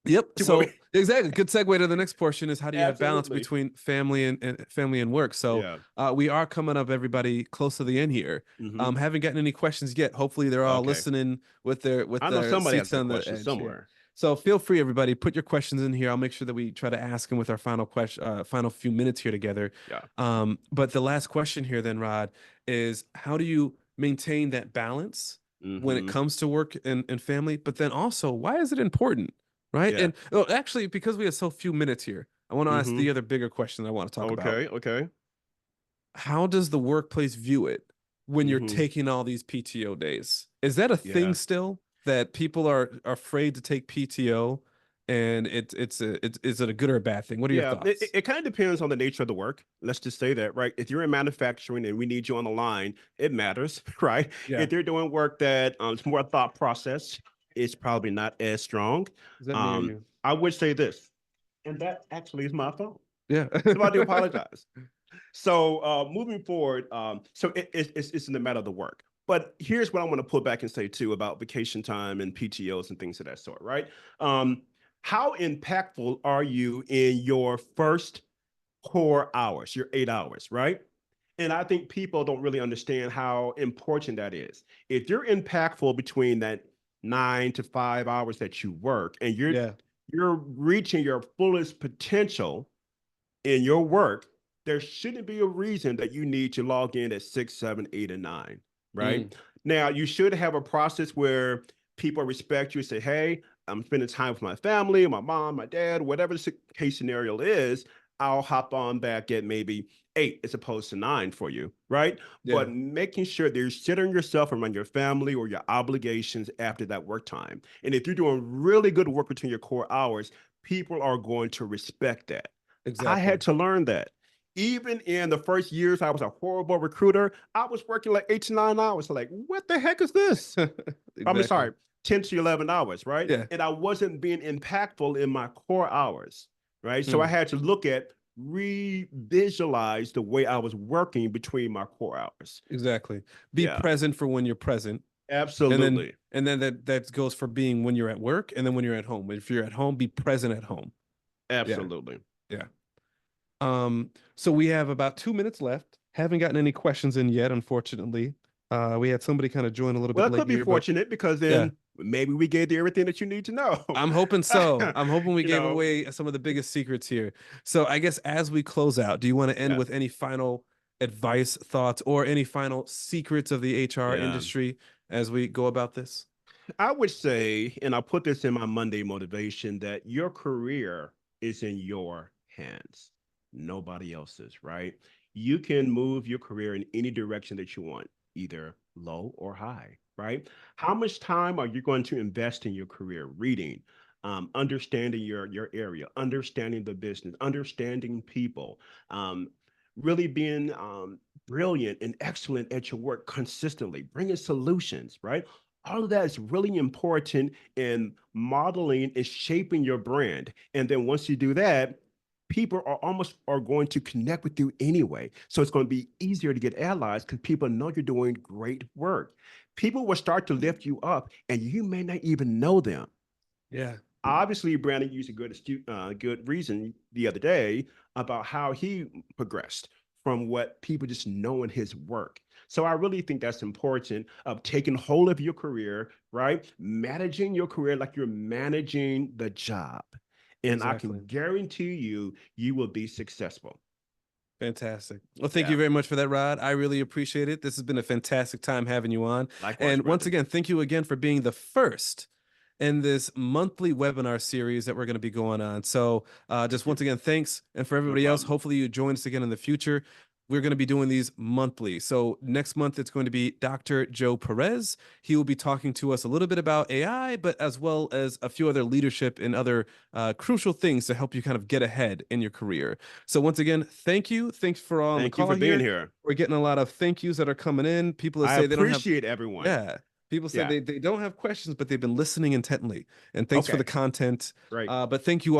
[SPEAKER 1] Yep.
[SPEAKER 2] to what we
[SPEAKER 1] So exactly. Good segue to the next portion is how do you have balance
[SPEAKER 2] absolutely.
[SPEAKER 1] between family and family and work? So
[SPEAKER 2] Yeah.
[SPEAKER 1] we are coming up, everybody, close to the end here.
[SPEAKER 2] Hmm.
[SPEAKER 1] Haven't gotten any questions yet. Hopefully they're all
[SPEAKER 2] Okay.
[SPEAKER 1] listening with
[SPEAKER 2] I know
[SPEAKER 1] their
[SPEAKER 2] somebody
[SPEAKER 1] seats
[SPEAKER 2] has a
[SPEAKER 1] on the
[SPEAKER 2] question
[SPEAKER 1] edge here.
[SPEAKER 2] somewhere.
[SPEAKER 1] So feel free, everybody, put your questions in here. I'll make sure that we try to ask them with our final question, final few minutes here together.
[SPEAKER 2] Yeah.
[SPEAKER 1] But the last question here, then, Rod, is how do you maintain that balance when it
[SPEAKER 2] Hmm.
[SPEAKER 1] comes to work and family? But then also, why is it important? Right.
[SPEAKER 2] Yeah.
[SPEAKER 1] And oh, actually, because we have so few minutes here, I want to ask
[SPEAKER 2] Hmm.
[SPEAKER 1] the other bigger question I want to talk about.
[SPEAKER 2] Okay. Okay.
[SPEAKER 1] How does the workplace view it when you're
[SPEAKER 2] Hmm.
[SPEAKER 1] taking all these PTO days? Is that a thing
[SPEAKER 2] Yeah.
[SPEAKER 1] still that people are afraid to take PTO? and is it a good or a bad thing? What are your
[SPEAKER 2] Yeah, it,
[SPEAKER 1] thoughts?
[SPEAKER 2] it kind of depends on the nature of the work. Let's just say that, right? If you're in manufacturing and we need you on the line, it matters, right?
[SPEAKER 1] Yeah.
[SPEAKER 2] If you're doing work that it's more thought process, it's probably not as strong.
[SPEAKER 1] Is that me or you?
[SPEAKER 2] I would say this, and that actually is my phone.
[SPEAKER 1] Yeah.
[SPEAKER 2] So I do apologize. So moving forward, it's in the matter of the work. But here's what I want to pull back and say too about vacation time and PTOs and things of that sort, right? Um, how impactful are you in your first core hours, your 8 hours, right? And I think people don't really understand how important that is. If you're impactful between that 9 to 5 hours that you work and
[SPEAKER 1] Yeah,
[SPEAKER 2] you're reaching your fullest potential in your work, there shouldn't be a reason that you need to log in at 6, 7, 8, and 9, right?
[SPEAKER 1] mm,
[SPEAKER 2] Now, you should have a process where people respect you and say, hey, I'm spending time with my family, my mom, my dad, whatever the case scenario is. I'll hop on back at maybe 8 as opposed to 9 for you, right?
[SPEAKER 1] yeah,
[SPEAKER 2] But making sure that you're centering yourself around your family or your obligations after that work time. And if you're doing really good work between your core hours, people are going to respect that. I had
[SPEAKER 1] exactly.
[SPEAKER 2] to learn that. Even in the first years, I was a horrible recruiter. I was working like 8 to 9 hours. Like, what the heck is this? I'm
[SPEAKER 1] Exactly.
[SPEAKER 2] sorry, 10 to 11 hours, right?
[SPEAKER 1] Yeah.
[SPEAKER 2] And I wasn't being impactful in my core hours, right? So I
[SPEAKER 1] Mm,
[SPEAKER 2] had to look at, re-visualize the way I was working between my core hours.
[SPEAKER 1] exactly. Be
[SPEAKER 2] Yeah,
[SPEAKER 1] present for when you're present.
[SPEAKER 2] absolutely.
[SPEAKER 1] And then that goes for being when you're at work and then when you're at home. If you're at home, be present at home. Yeah.
[SPEAKER 2] Absolutely.
[SPEAKER 1] Yeah. So we have about 2 minutes left. Haven't gotten any questions in yet, unfortunately. We had somebody kind of join a little
[SPEAKER 2] Well,
[SPEAKER 1] bit
[SPEAKER 2] it
[SPEAKER 1] late
[SPEAKER 2] could be
[SPEAKER 1] here, but
[SPEAKER 2] fortunate because
[SPEAKER 1] yeah,
[SPEAKER 2] then maybe we gave you everything that you need to know.
[SPEAKER 1] I'm hoping so. I'm hoping we
[SPEAKER 2] you
[SPEAKER 1] gave
[SPEAKER 2] know,
[SPEAKER 1] away some of the biggest secrets here. So I guess as we close out, do you want to end
[SPEAKER 2] yeah,
[SPEAKER 1] with any final advice, thoughts, or any final secrets of the HR
[SPEAKER 2] yeah.
[SPEAKER 1] industry as we go about this?
[SPEAKER 2] I would say, and I'll put this in my Monday motivation, that your career is in your hands, nobody else's, right? You can move your career in any direction that you want, either low or high, right? How much time are you going to invest in your career? Reading, understanding your area, understanding the business, understanding people, um, really being brilliant and excellent at your work consistently, bringing solutions, right? All of that is really important in modeling and shaping your brand. And then once you do that, people are going to connect with you anyway. So it's going to be easier to get allies because people know you're doing great work. People will start to lift you up, and you may not even know them.
[SPEAKER 1] Yeah,
[SPEAKER 2] Obviously, Brandon used a good reason the other day about how he progressed from what people just know in his work. So I really think that's important of taking hold of your career, right? Managing your career like you're managing the job. And I can
[SPEAKER 1] exactly.
[SPEAKER 2] guarantee you, you will be successful.
[SPEAKER 1] Fantastic. Well, thank you
[SPEAKER 2] Yeah.
[SPEAKER 1] very much for that, Rod. I really appreciate it. This has been a fantastic time having you on.
[SPEAKER 2] Likewise,
[SPEAKER 1] And once
[SPEAKER 2] Brandon.
[SPEAKER 1] again, thank you again for being the first in this monthly webinar series that we're going to be going on. So, just
[SPEAKER 2] Thank you.
[SPEAKER 1] once again, thanks. And for
[SPEAKER 2] No
[SPEAKER 1] everybody else,
[SPEAKER 2] problem.
[SPEAKER 1] hopefully you join us again in the future. We're going to be doing these monthly. So, next month, it's going to be Dr. Joe Perez. He will be talking to us a little bit about AI, but as well as a few other leadership and other crucial things to help you kind of get ahead in your career. So once again, thank you. Thanks for all on the
[SPEAKER 2] Thank you
[SPEAKER 1] call
[SPEAKER 2] for being
[SPEAKER 1] here.
[SPEAKER 2] here.
[SPEAKER 1] We're getting a lot of thank yous that are coming in. People that
[SPEAKER 2] I
[SPEAKER 1] say they don't have,
[SPEAKER 2] appreciate everyone.
[SPEAKER 1] yeah. People say
[SPEAKER 2] Yeah.
[SPEAKER 1] they don't have questions, but they've been listening intently. And thanks for the
[SPEAKER 2] Okay.
[SPEAKER 1] content.
[SPEAKER 2] Great.
[SPEAKER 1] But thank you